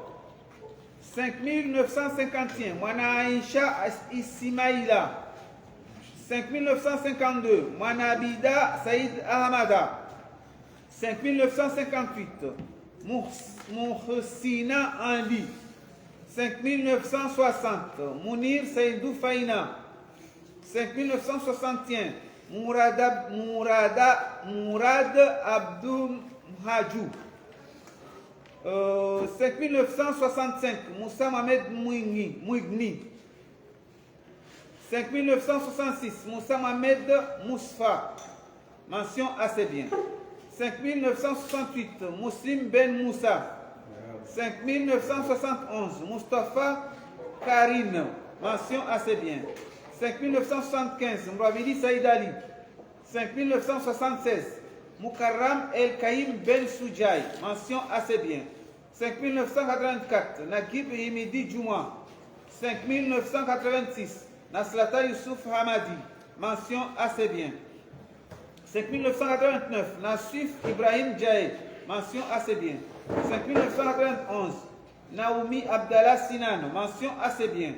5951, Moana Aïcha Ismaïla. 5952, Moana Abida Saïd Ahmada. 5958, Mouhsina Andi. 5960, Mounir Saïdou Faïna. 5961, Mourad Abdou Hadjou. 5965, Moussa Mohamed Mouigni. 5966, Moussa Mohamed Mousfa, mention assez bien. 5968, Mouslim Ben Moussa. 5971, Mustafa Karine, mention assez bien. 5975, Mouravidi Saïd Ali. 5976, Moukarram El Kaïm Ben Soudjaï, mention assez bien. 5984, Nakib Himidi Djouma. 5986, Naslata Youssouf Hamadi, mention assez bien. 5989, Nassif Ibrahim Djaé, mention assez bien. 5991, Naoumi Abdallah Sinan, mention assez bien.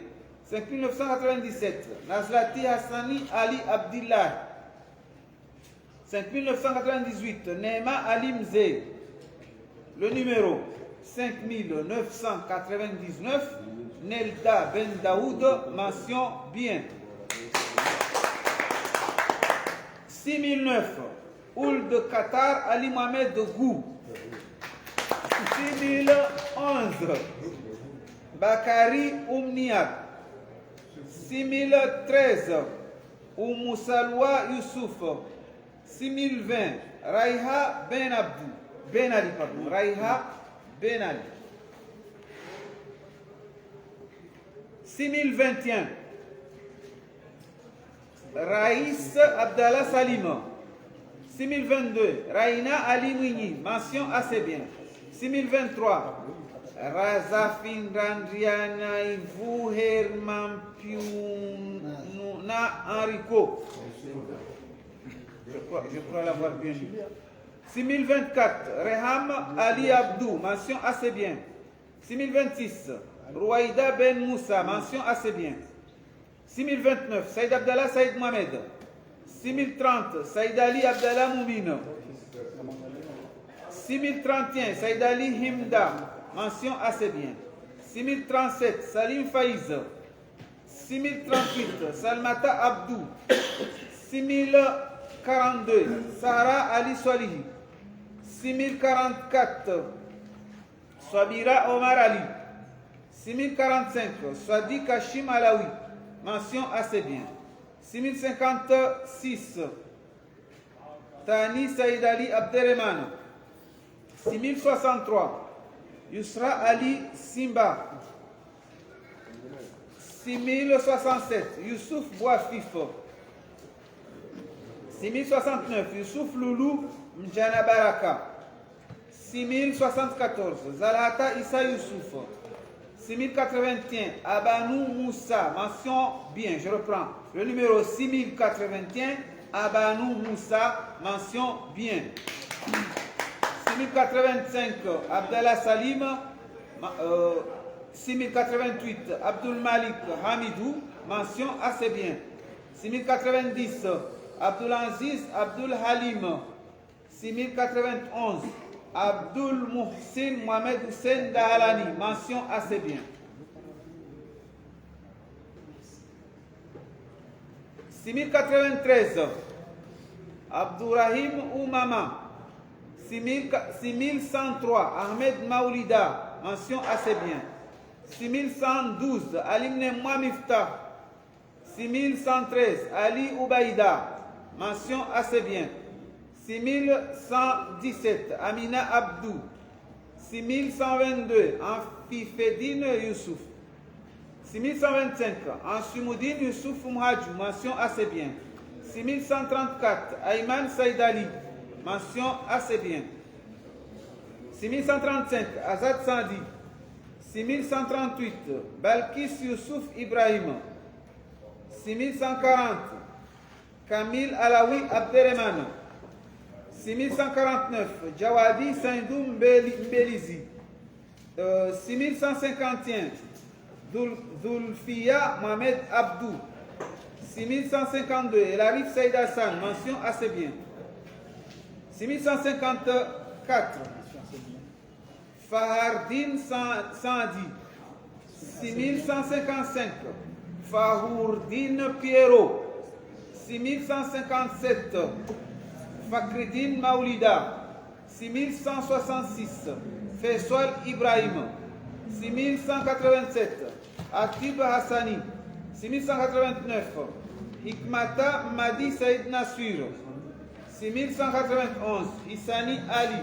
5997, Nazlati Hassani Ali Abdillah. 5998, Neema Ali Mzé. Le numéro 5999, Nelda Ben Daoud, mention bien. 6009, Ould de Qatar, Ali Mohamed de Gou. 6011, Bakari Oumniak. 6013, Oumoussaloua Youssouf. 6020, Raiha Ben Abdou. Ben Ali, pardon. Raiha Ben Ali. 6021, Raïs Abdallah Salima. 6022, Raina Ali Mwini, mention assez bien. 6023, Razafin Randriana Ivu Herman Piuna Enrico. Je crois l'avoir bien lu. 6024, Reham Ali Abdou, mention assez bien. 6026, Rouaïda Ben Moussa, mention assez bien. 6029, Saïd Abdallah Saïd Mohamed. 6030, Saïd Ali Abdallah Moumine. 6031, Saïd Ali Himda, mention assez bien. 6037, Salim Faiz. 6038, Salmata Abdou. 6042, Sahara Ali Swalihi. 6044, Swabira Omar Ali. 6045, Swadi Kashim Alaoui, mention assez bien. 6056, Tani Saïd Ali Abderrahman. 6063, Yusra Ali Simba. 6067, Youssouf Bouafif. 6069, Youssouf Loulou Mjana Baraka. 6074, Zalata Issa Youssouf. 6081, Abanou Moussa, mention bien, je reprends. Le numéro 6081, Abanou Moussa, mention bien. 6085, Abdallah Salim. 6088, Abdul Malik Hamidou, mention assez bien. 6090, Abdul Aziz Abdul Halim. 6091, Abdul Muhsin Mohamed Hussein Dahalani, mention assez bien. 6093, Abdourahim Oumama. 6103, Ahmed Maoulida, mention assez bien. 6112, Alimne Mouamifta. 6113, Ali Oubaïda, mention assez bien. 6117, Amina Abdou. 6122, Amphifedine Youssouf. 6125, Ansumuddin Youssouf Mhadjou, mention assez bien. 6134, Ayman Saïdali, mention assez bien. 6135, Azad Sandi. 6138, Balkis Youssouf Ibrahim. 6140, Kamil Alaoui Abderrahman. 6149, Jawadi Saindou Mbelizi. 6151, Zulfia Mohamed Abdou. 6152, El Arif Saïd Hassan, mention assez bien. 6154, Fahardine Sandi. 6155, Fahourdine Pierrot. 6157, Fakridine Maoulida. 6166, Faisal Ibrahim. 6187, Atib Hassani. 6189, Hikmata Madi Saïd Nassir. 6191, Issani Ali.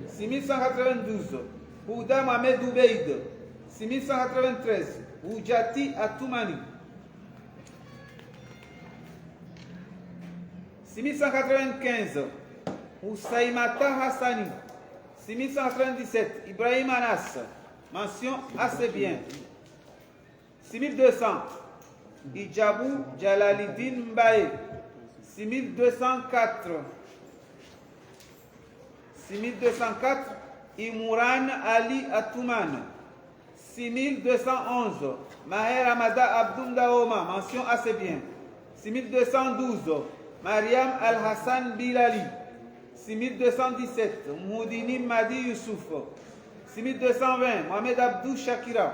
6192, Houda Mohamed Oubeid. 6193, Oujati Atoumani. 6195, Oussaïmata Hassani. 6197, Ibrahim Anas, mention assez bien. 6200, Ijabou Jalalidine Mbaye. 6204. 6204, Imouran Ali Atouman. 6211, Maher Amada Abdoum Daoma, mention assez bien. 6212, Mariam Al-Hassan Bilali. 6217, Moudini Madi Youssouf. 6220, Mohamed Abdou Shakira.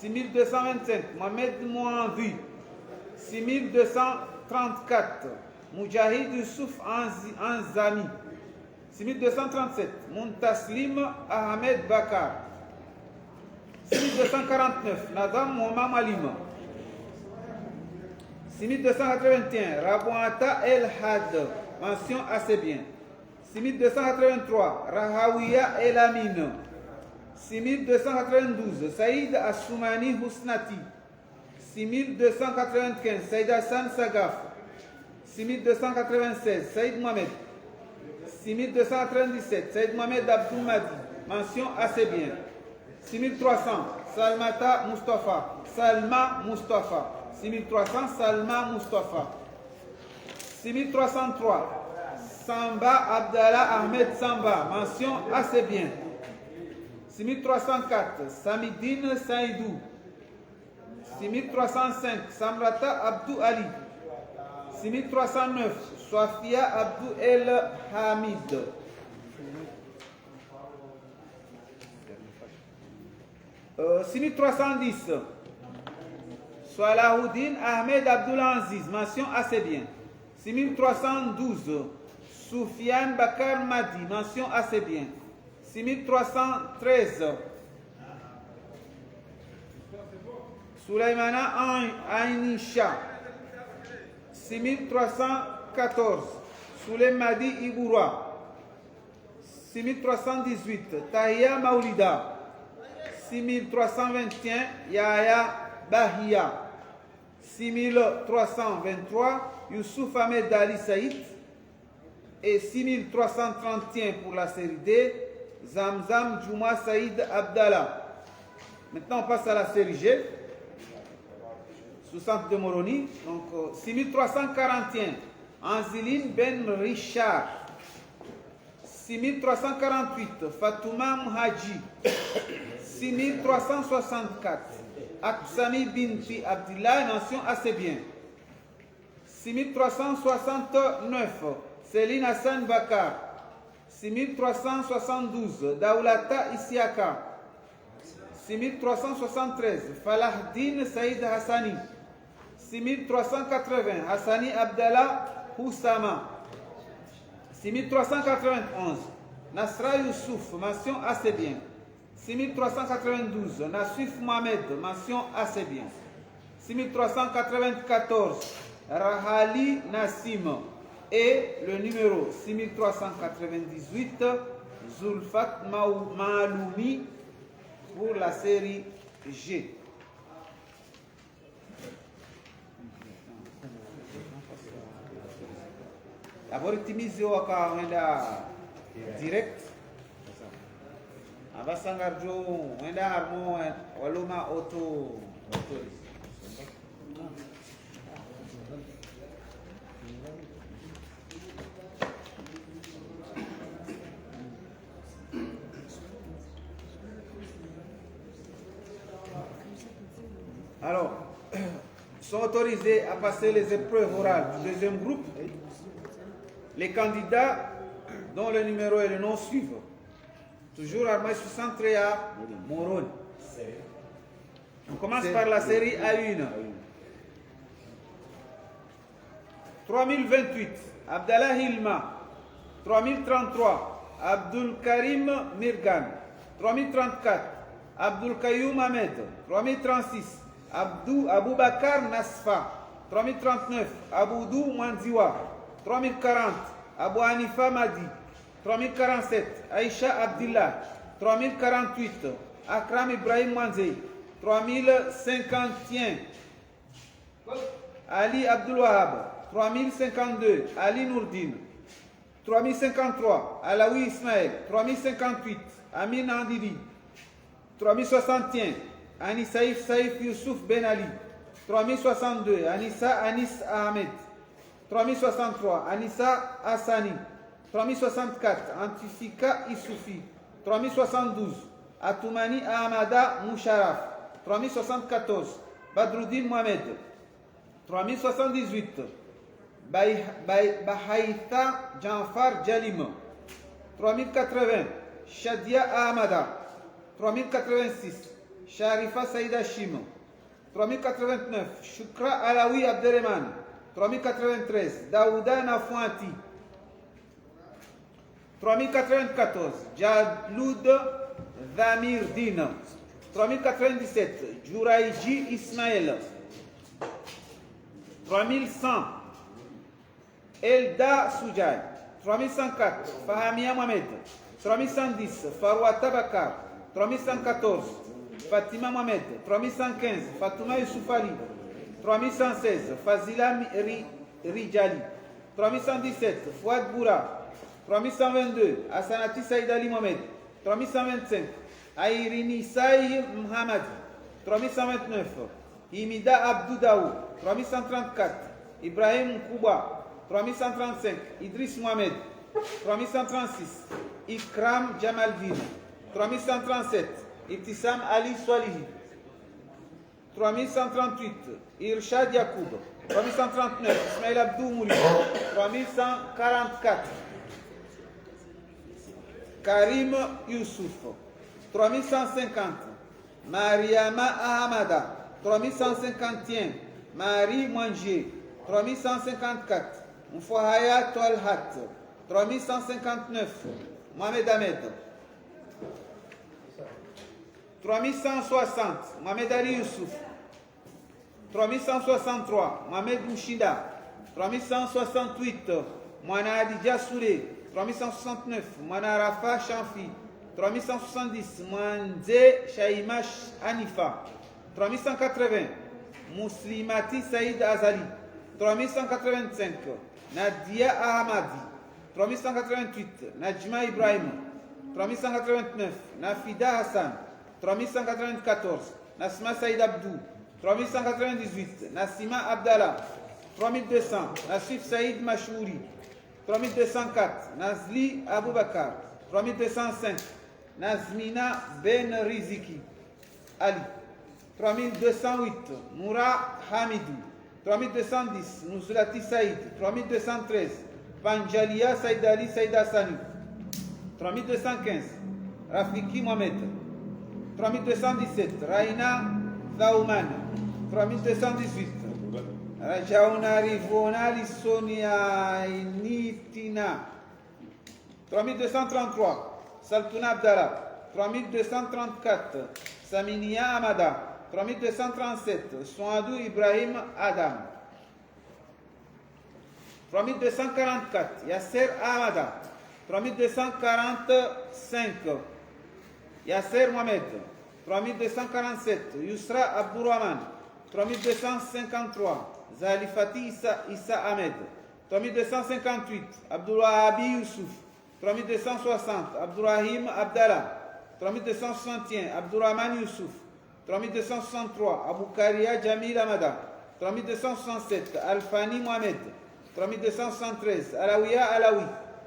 6225, Mohamed Mouanvi. 6234, Moujahid Youssouf Anzami. 6237, Muntaslim Ahmed Bakar. 6249, Nadam Mohamed Malima. 6281, Rabouata El Had, mention assez bien. 6283, Rahawiya El Amin. 6292, Saïd Assoumani Housnati. 6295, Saïd Hassan Sagaf. 6296, Saïd Mohamed. 6297, Saïd Mohamed Abdou Madi, mention assez bien. 6300, Salmata Mustafa. Salma Mustafa. 6300, Salma Mustafa. 6303, Samba Abdallah Ahmed Samba, mention assez bien. 6304, Samidine Saïdou. 6305, Samrata Abdou Ali. 6309, Sofia Abdou El Hamid. 6310, Salahuddin Ahmed Abdoulaziz, mention assez bien. 6312, Soufiane Bakar Madi, mention assez bien. 6313, Souleymana Ainisha. 6314, Soulem Madi Iboura. 6318, Tahia Maoulida. 6321, Yahya Bahia. 6323, Youssouf Ahmed Ali Saïd. Et 6331 pour la série D, Zamzam Juma Saïd Abdallah. Maintenant, on passe à la série G, sous centre de Moroni. Donc, 6341, Anziline Ben Richard. 6348, Fatouma Mhaji. 6364, Aksami Binti Abdillah, mention assez bien. 6369, Céline Hassan Bakar. 6372, Daoulata Isiaka. 6373, Falahdin Saïd Hassani. 6380, Hassani Abdallah Houssama. 6391, Nasra Youssouf, mention assez bien. 6392, Nassif Mohamed, mention assez bien. 6394, Rahali Nassim. Et le numéro 6398, Zulfat Maloumi pour la série G. D'abord, optimiser au cas direct. Abasangarjo, wenda harmo, waluma auto. Alors, sont autorisés à passer les épreuves orales du deuxième groupe les candidats dont le numéro et le nom suivent. Toujours Armaï centré à Morone. On commence par la série A1. 3028, Abdallah Hilma. 3033, Abdul Karim Mirgan. 3034, Abdul Kayoum Ahmed. 3036, Abou Bakar Nasfa. 3039, Aboudou Mwanziwa. 3040, Abou Hanifa Madi. 3047, Aïcha Abdillah. 3048, Akram Ibrahim Mwanzei. 3051, Ali Abdul Wahab. 3052, Ali Nourdine. 3053, Alaoui Ismaël. 3058, Amin Andidi. 3061, Anissaïf Saïf Youssouf Ben Ali. 3062, Anissa Anis Ahmed. 3063, Anissa Hassani. 3064, Antifika Issoufi. 3072, Atoumani Ahmada Moucharaf. 3074, Badruddin Mohamed. 3078, Bahaïta Janfar Jalim. 3080, Shadia Ahmada. 3086, Sharifa Saïda Shim. 3089, Shukra Alawi Abderrahman. 3093, Daouda Nafouanti. 3094, Jaloud Damir Din. 3097, Juraïji Ismaël. 3100, Elda Soujay. 3104, Fahamia Mohamed. 3110, Farwata Bakar. 3114, Fatima Mohamed. 3115, Fatouma Youssouf Ali. 3116, Fazila Rijali. 3117, Fouad Boura. 3122, Hassanati Saïd Ali Mohamed. 3125, Airini Saïd Mohamed. 3129, Imida Abdou Daou. 3134, Ibrahim Kouba. 3135, Idriss Mohamed. 3136, Ikram Jamaldine. 3137, Ibtissam Ali Swalihi. 3138, Irshad Yacoub. 3139, Ismail Abdou Mouli. 3144, Karim Youssouf. 3150, Mariama Ahamada. 3151, Marie Mangier. 3154, Mfouhaya Tolhat. 3159, Mohamed Ahmed. 3160, Mohamed Ali Youssouf. 3163, Mohamed Mouchida. 3168, Moana Adidja Soulé. 3169, Moana Rafa Chanfi. 3170, Mwanze Shaimash Hanifa. 3180, Muslimati Saïd Azali. 3185, Nadia Ahmadi. 3188, Najma Ibrahim. 3189, Nafida Hassan. 3194, Nasma Saïd Abdou. 3198, Nassima Abdallah. 3200, Nassif Saïd Machouri. 3204, Nazli Aboubakar. 3205, Nazmina Ben Riziki Ali. 3208, Moura Hamidou. 3210, Nuzlati Saïd. 3213, Panjalia Saïd Ali Saïd Hassani. 3215, Rafiki Mohamed. 3217, Raina Zaouman. 3218, Rajauna Rivona Lissonia Nitina. 3233, Saltouna Abdallah. 3234, Saminia Amada. 3237, Souadou Ibrahim Adam. 3244, Yasser Amada. 3245, Yasser Mohamed. 3247, Yusra Abdourahman. 3253, Zalifati Issa Ahmed. 3258, Abdoulahabi Youssouf. 3260, Abdourahim Abdallah. 3261, Abdourahman Youssouf. 3263, Aboukaria Jamil Amada. 3267, Alfani Mohamed. 3273, Alaouia Alaoui.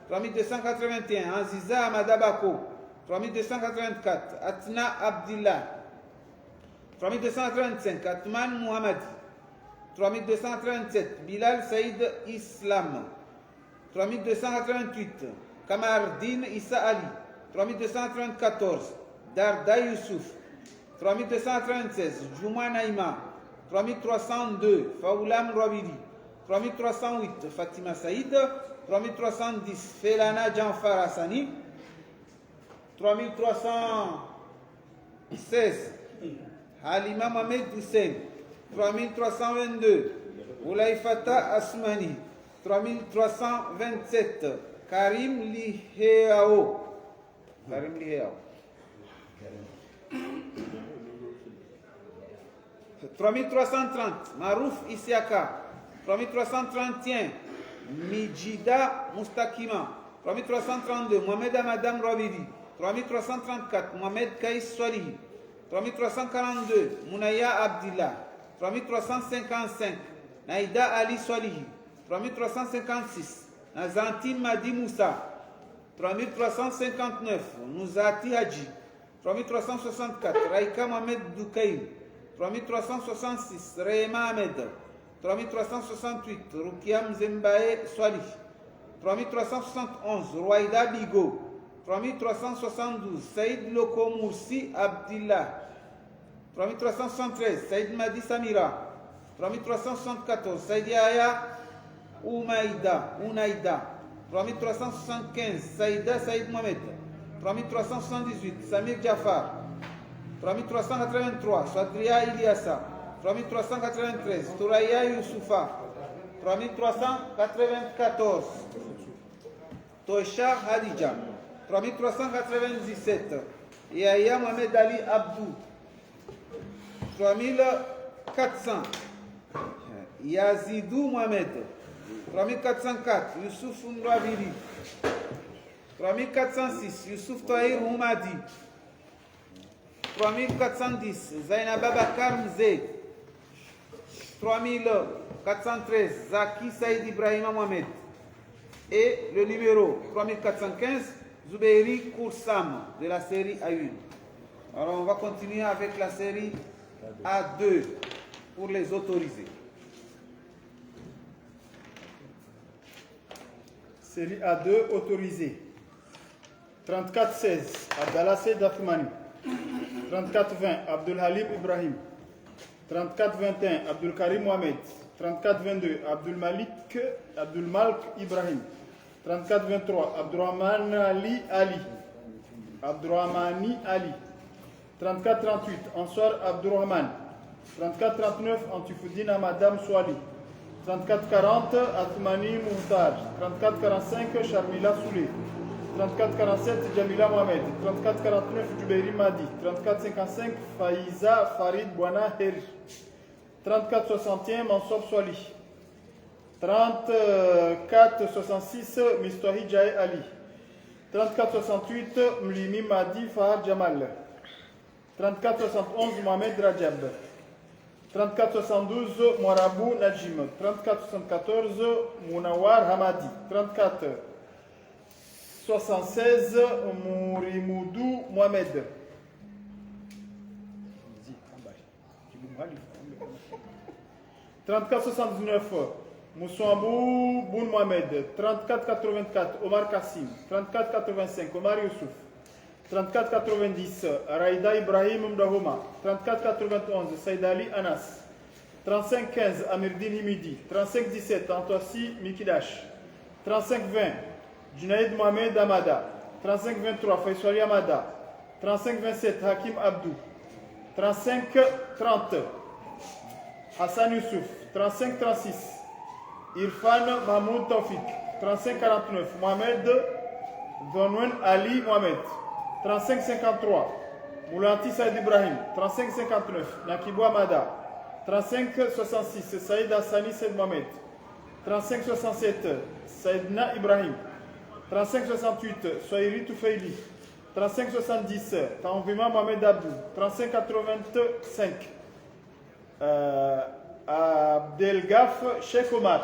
3281, Aziza Amada Bako. 3284, Atna Abdillah. 3285, Atman Mohamed. 3237, Bilal Saïd Islam. 3288, Kamardine Issa Ali. 3294, Darda Youssouf. 3296, Jouma Naïma. 3302, Faoulam Rouabili. 3308, Fatima Saïd. 3310, Felana Janfar Hassani. 3316, Halima Mohamed Hussein. 3322, Oulaïfata Asmani. 3327, Karim Liheao. 3330, Marouf Isiaka. 3331, Mijida Moustakima. 3332, Mohamed Amadam Rouabili. 3334, Mohamed Kaïs Swali. 3342, Mounaya Abdillah. 3355, Naïda Ali Swalihi. 3356, Nazantin Madi Moussa. 3359, Nouzati Hadji. 3364, Raïka Mohamed Doukaïm. 3366, Rehema Ahmed. 3368, Rukiam Zembae Swali. 3371, Rouaïda Bigo. 3372, Saïd Loko Moussi Abdillah. 3373, Saïd Madi Samira. 3374, Saïd Yahya Unaïda. 3375, Saïda Saïd Mohamed. 3378, Samir Jafar. 3383, Sadria Ilyasa. 3393, Touraya Youssoufa. 3394, Tosha Hadija. 3397, Yahya Mohamed Ali Abdou. 3400, Yazidou Mohamed. 3404, Youssouf Ndouaviri. 3406, Youssouf Tahir Houmadi. 3410, Zainaba Bakar Mzé. 3413, Zaki Saïd Ibrahim Mohamed. Et le numéro 3415, Zoubeiri Koursam de la série A1. Alors on va continuer avec la série A2 pour les autoriser. Série A2 autorisée. 3416, Abdallah Seyd Athmani. 3420, Abdul Halim Ibrahim. 3421, Abdul Karim Mohamed. 3422, Abdul Malk Ibrahim. 3423, Abdurrahmani Ali. 3438, Ansar Abdurrahman. 3439, Antifoudina Madame Swali. 3440, Athmani Mouhtar. 3445, Sharmila Soulé. 3447, Jamila Mohamed. 3449, Jubeiri Madi. 3455, Faiza Farid Bouana Heri. 3461, Mansour Swali. 3466, Mistwahi Jae Ali. 3468, Mlimi Madi Fahar Jamal. 3471, Mohamed Rajab. 3472, Mourabou Najim. 3474, Mounawar Hamadi. 3476, Mourimoudou Mohamed. 3479, Moussouambou Boun Mohamed. 3484, Omar Kassim. 3485, Omar Youssouf. 3490, Raïda Ibrahim Mdahoma. 3491, Saïd Ali Anas. 3515, Amirdin Himidi. 3517, Antoassi Mikidash. 3520, Junaïd Mohamed Amada. 3523, Faiswali Amada. 3527, Hakim Abdou. 3530, Hassan Youssouf. 3536, Irfan Mahmoud Taufik. 3549, Mohamed Zonwen Ali Mohamed. 3553, Moulanti Saïd Ibrahim. 3559, Nakibou Amada. 3566, Saïd Hassani Saïd Mohamed. 3567, Saïdna Ibrahim. 3568, Sohairi Toufaili. 3570, Tanvima Mohamed Abdou. 3585, Abdelgaf Sheikh Omar.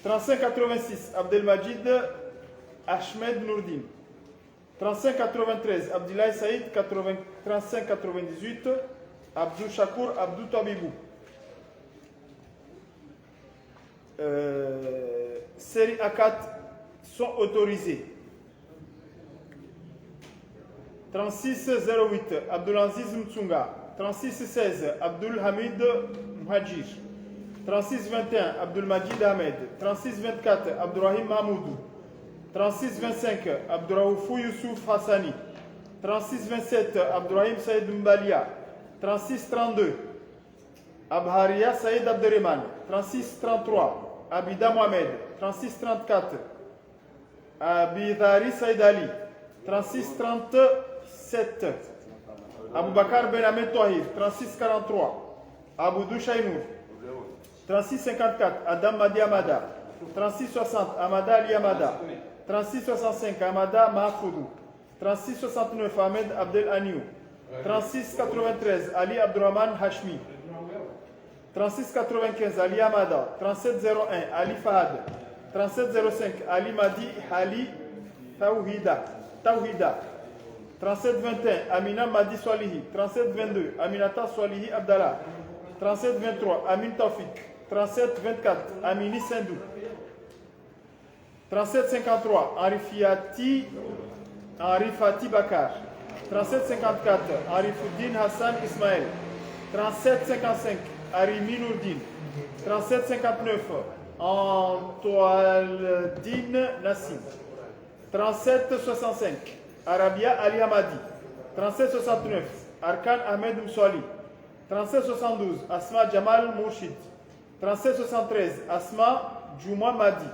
3586, Abdelmajid Ahmed Nourdin. 3593, Abdillahi Saïd. 3598, Abdou Shakour Abdou Tabibou. Série A4 sont autorisés. 3608, Abdulaziz Mtsunga. 3616, Abdul Hamid Mhajir. 3621, Abdul Majid Ahmed. 3624, Abdurrahim Mahmoudou. 3625, Abdurraoufou Youssouf Hassani. 3627, Abdurrahim Saïd Mbalia. 3632, Abharia Saïd Abderrahman. 3633, Abida Mohamed. 3634, Abidari Saïd Ali. 3637, Aboubakar Ben Ahmed Touahir. 3643, Aboudou Chainour. 3654, Adam Madi Amada. 3660, Amada Ali Amada. 3665, Amada Mahfoudou. 3669, Ahmed Abdel Aniou. 3693, Ali Abdurrahman Hashmi. 3695 Ali Amada. 3701 Ali Fahad. 3705 Ali Madi Ali Tawhida. 3721 Amina Madi Swalihi. 3722 Aminata Swalihi Abdallah. 3723 Amin Taufik. 3724 Amini Sendou. 3753 Henri Fati Bakar. 3754 Arifuddin Hassan Ismaël. 3755 Arimi Nourdine. 3759 Antoaldine Nassim. 3765 Arabia Ali Hamadi. 3769 Arkan Ahmed Moussali. 3772 Asma Jamal Mourchid. 3773 Asma Juma Madi.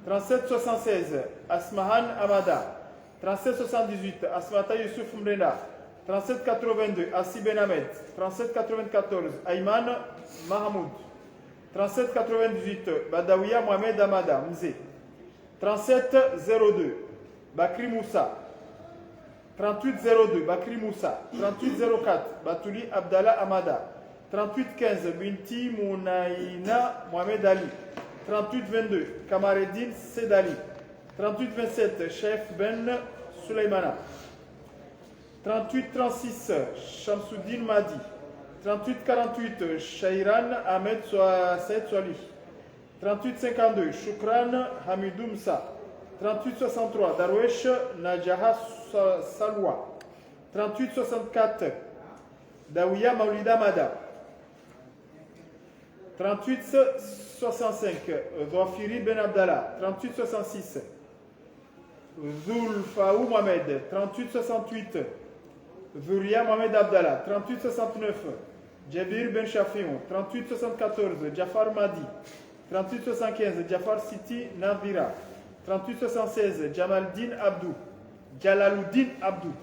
3776 Asmahan Amada. 3778 Asmata Youssouf Mrena. 3782 Assi Ben Ahmed. 3794 Ayman Mahmoud. 3798 Badawiya Mohamed Amada Mzé. 3702 Bakri Moussa. 3802 Bakri Moussa. 3804 Batouli Abdallah Amada. 3815 Binti Mounaïna Mohamed Ali. 3822 Kamareddin Sedali. 3827 Chef Ben Suleymana. 3836 Shamsuddin Madi. 3848 Shairan Ahmed Saïd Swali. 3852 Shukran Hamidou Msa. 3863 Darwesh Najaha Salwa. 3864 Dawiya Maulida Mada. 3865 Zouafiri Ben Abdallah. 3866 Zulfaou Mohamed. 3868 Zuria Mohamed Abdallah. 3869 Jabir Ben Shafiou. 3874 Jafar Madi. 3875 Jafar Siti Navira. 3876 Jamaluddin Abdou.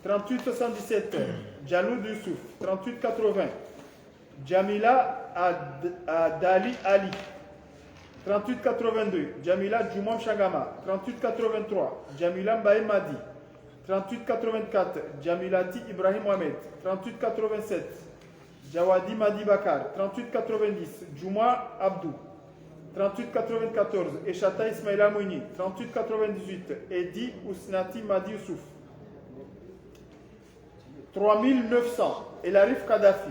3877 Jaloud Youssouf. 3880 Jamila Adali Ali. 3882 Jamila Djoumam Shagama. 3883 Jamila Mbaye Madi. 3884 Jamilati Ibrahim Mohamed. 3887 Jawadi Madi Bakar. 3890 Djouma Abdou. 3894 Eshata Ismaila Mouni. 3898 Edi Ousnati Madi Youssouf. 3900 Elarif Kadhafi.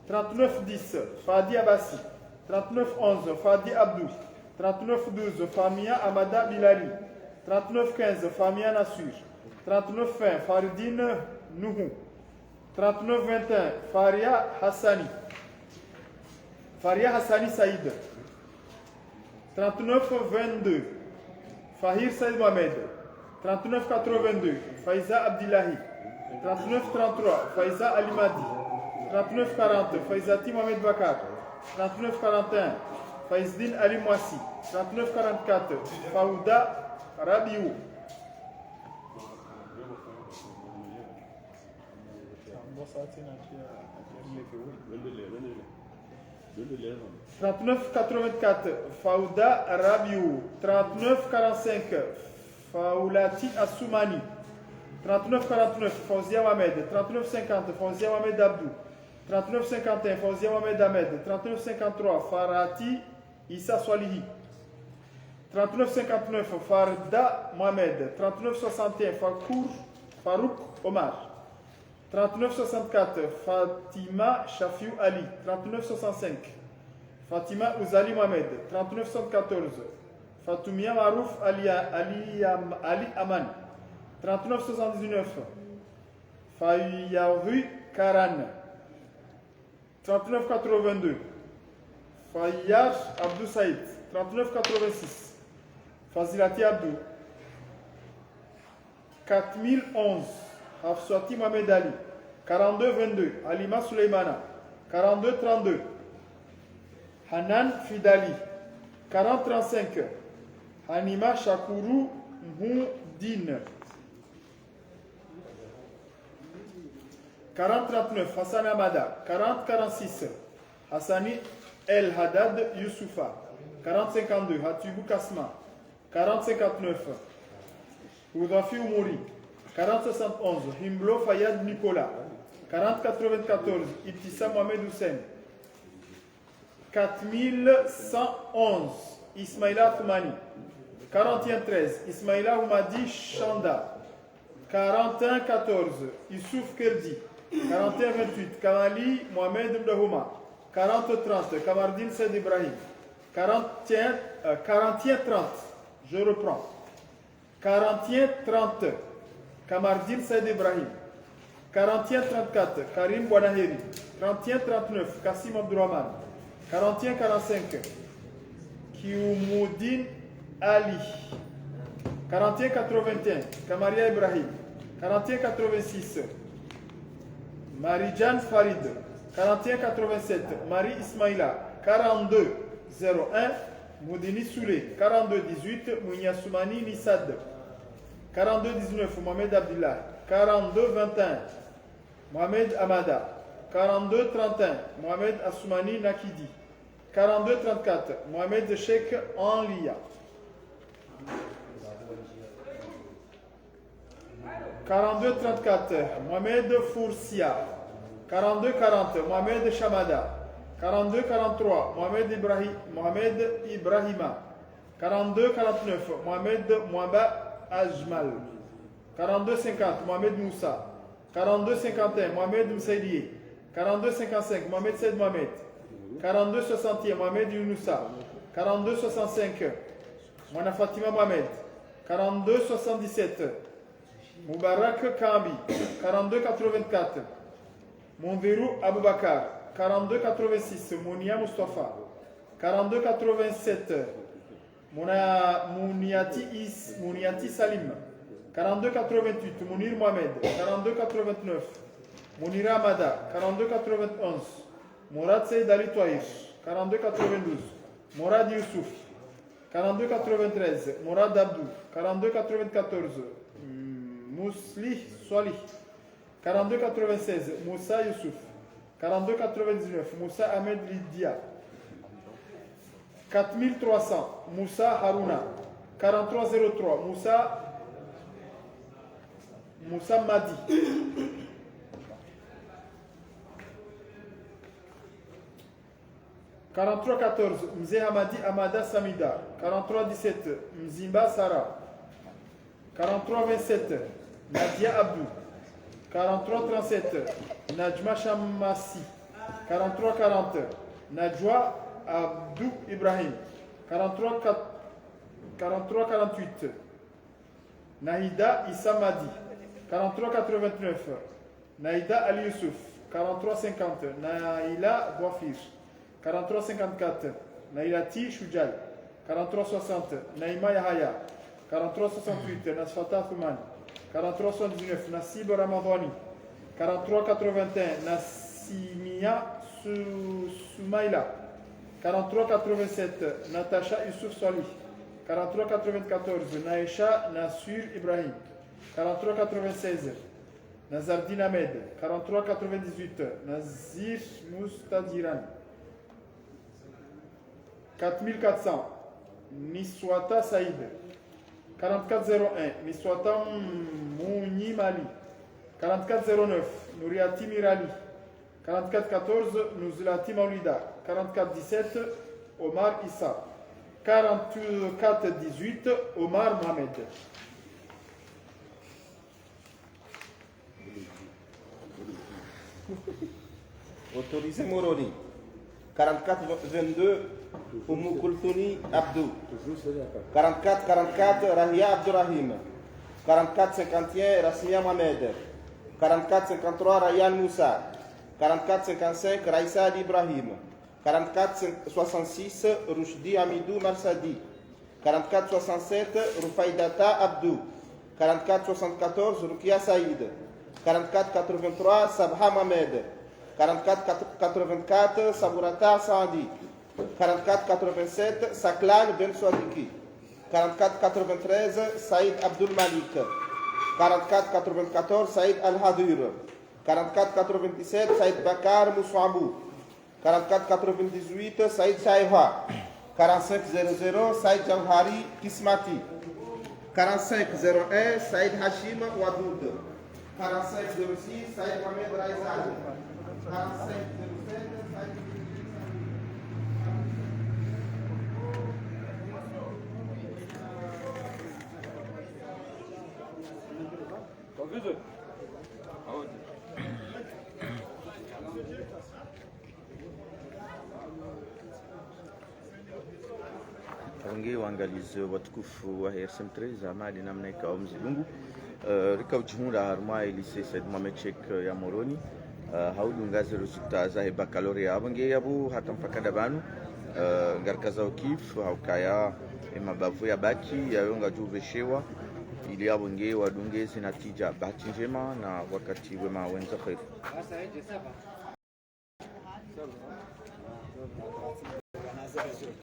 3910 Fadi Abassi. 3911 Fadi Abdou. 3912 Famia Amada Bilali. 3915 Famia Nassur. 3920 Faridine Nouhou. 3921 Faria Hassani. Faria Hassani Saïd. 3922 Fahir Saïd Mohamed. 3982 Faiza Abdillahi. 3933 Faiza Alimadi. 3940 Faizati Mohamed Bakar. 3941 Faizdin Ali Mouassi. 3944 Faouda Rabiou. 3984 Faouda Rabiou. 3945 Faoulati Assoumani. 3949 Fauzia Mohamed. 3950 Fauzia Mohamed Abdou. 3951 Fauzia Mohamed Ahmed. 3953 Farati Issa Swalihi. 3959 Farda Mohamed. 3961 Farouk Omar. 3964 Fatima Shafiou Ali. 3965 Fatima Ouzali Mohamed. 3974 Fatoumia Marouf Ali Aman. 3979 Fayaru Karan. 3982 Fayyar Abdou Saïd. 3986 Fazilati Abdou. 4011 Hafswati Mohamed Ali. 4222 Halima Suleymana. 4232 Hanan Fidali. 4035 Hanima Shakourou Mhoudine. 4039 Hassan Amada. 4046 Hassani El Haddad Youssoufa. 4052 Hatibou Kasma. 4059 Oudafi Oumouri. 4071 Himblo Fayad Nicolas. 4094 Ibtissa Mohamed Hussein. 4111, Ismaïla Toumani. 4113, Ismaïla Oumadi Chanda. 4114, Youssouf Kerdi. 4128, Kamali Mohamed Mdahouma. 4030, Kamardine Said Ibrahim. 4130, je reprends. 4130, Kamardine Said Ibrahim. 4134, Karim Bouanaheri. 3139, Kassim Abdurrahman. 4145, Kioumuddin Ali. 4181, Kamaria Ibrahim. 4186, Marie-Jeanne Farid. 4187, Marie Ismaïla. 4201, Moudini Soulé. 4218, Mounia Soumani Nissad. 4219, Mohamed Abdullah. 4221, Mohamed Amada. 4231, Mohamed Assoumani Nakidi. 4234, Mohamed Sheikh Anlia. 4234, Mohamed Foursia. 4240, Mohamed Chamada. 4243, Mohamed Ibrahima. 4249, Mohamed Mouamba Ajmal. 4250, Mohamed Moussa. 4251, Mohamed Msaïdié. 4255, Mohamed Said Mohamed. 4261, Mohamed Younoussa. 4265, Mona Fatima Mohamed. 4277, Moubarak Kambi. 4284, Monverou Aboubakar. 4286, Mounia Mustafa. 4287, Mouniati Salim. 4288, Mounir Mohamed. 4289, Mounira Amada. 4291, Mourad Seyd Ali Touaïr. 4292, Mourad Youssouf. 4293, Mourad Abdou. 4294, Mouslih Swalih. 4296, Moussa Youssouf. 4299, Moussa Ahmed Lydia. 4300, Moussa Harouna. 4303, Moussa Madi. 4314, Mzé Hamadi Amada Samida. 4317, Mzimba Sara. 4327, Nadia Abdou. 4337, Najma Chamassi. 4340, Najwa Abdou Ibrahim. 4348, Nahida Issa Madi. 4389, Naïda Ali Youssouf. 4350, Naïla Bouafir. 4354, Naïlati Choujal. 4360, Naïma Yahaya. 4368, Nasfata Fouman. 4379, Nassib Ramadani. 4381, Nassimia Soumaïla. 4387, Natacha Youssouf Salih. 4394, Naïcha Nassur Ibrahim. 4396, Nazardine Ahmed. 4398, Nazir Moustadiran. 4400, Niswata Saïd. 4401, Niswata Mouni Mali. 4409, Nouriati Mirali. 4414, Nouzlati Maulida. 4417, Omar Issa. 4418, Omar Mohamed. Autorisé Moroni. 44-22, Oumou Koultouni Abdou. 44-44, Rahia Abdurrahim. 44-51, Rasmia Mohamed. 44-53, Rayan Moussa. 44-55, Raissa Ibrahim. 44-66, Rushdi Amidou Marsadi. 44-67, Rufaidata Abdou. 44-74, Rukia Saïd. 44-83, Sabha Mohamed. 44-84, Sabourata Sandi. 44-87, Saklan Ben Swadiki. 44-93, Saïd Abdul Malik. 44-94, Saïd Al-Hadir. 44-97, Saïd Bakar Moussouabou. 44-98, Saïd Saïha. 45-00, Saïd Jawhari Kismati. 45-01, Saïd Hashim Wadoud. 45-06, Saïd Mohamed Raizal. 45-07, Saïd Wange waangalizi watukufu wa RSM3 za mali namna ikawa mzilungu rika ujihunda harma ilise Said Mohamed Sheikh ya Moroni haudu ngazi resulta za baccalaureat wange yabu hata mpaka banu ngarkaza ukif haukaya mabavu ya baki yayonga juveshewa ili abonge wadunge zinatija bahati njema na wakati wema wenza kheri.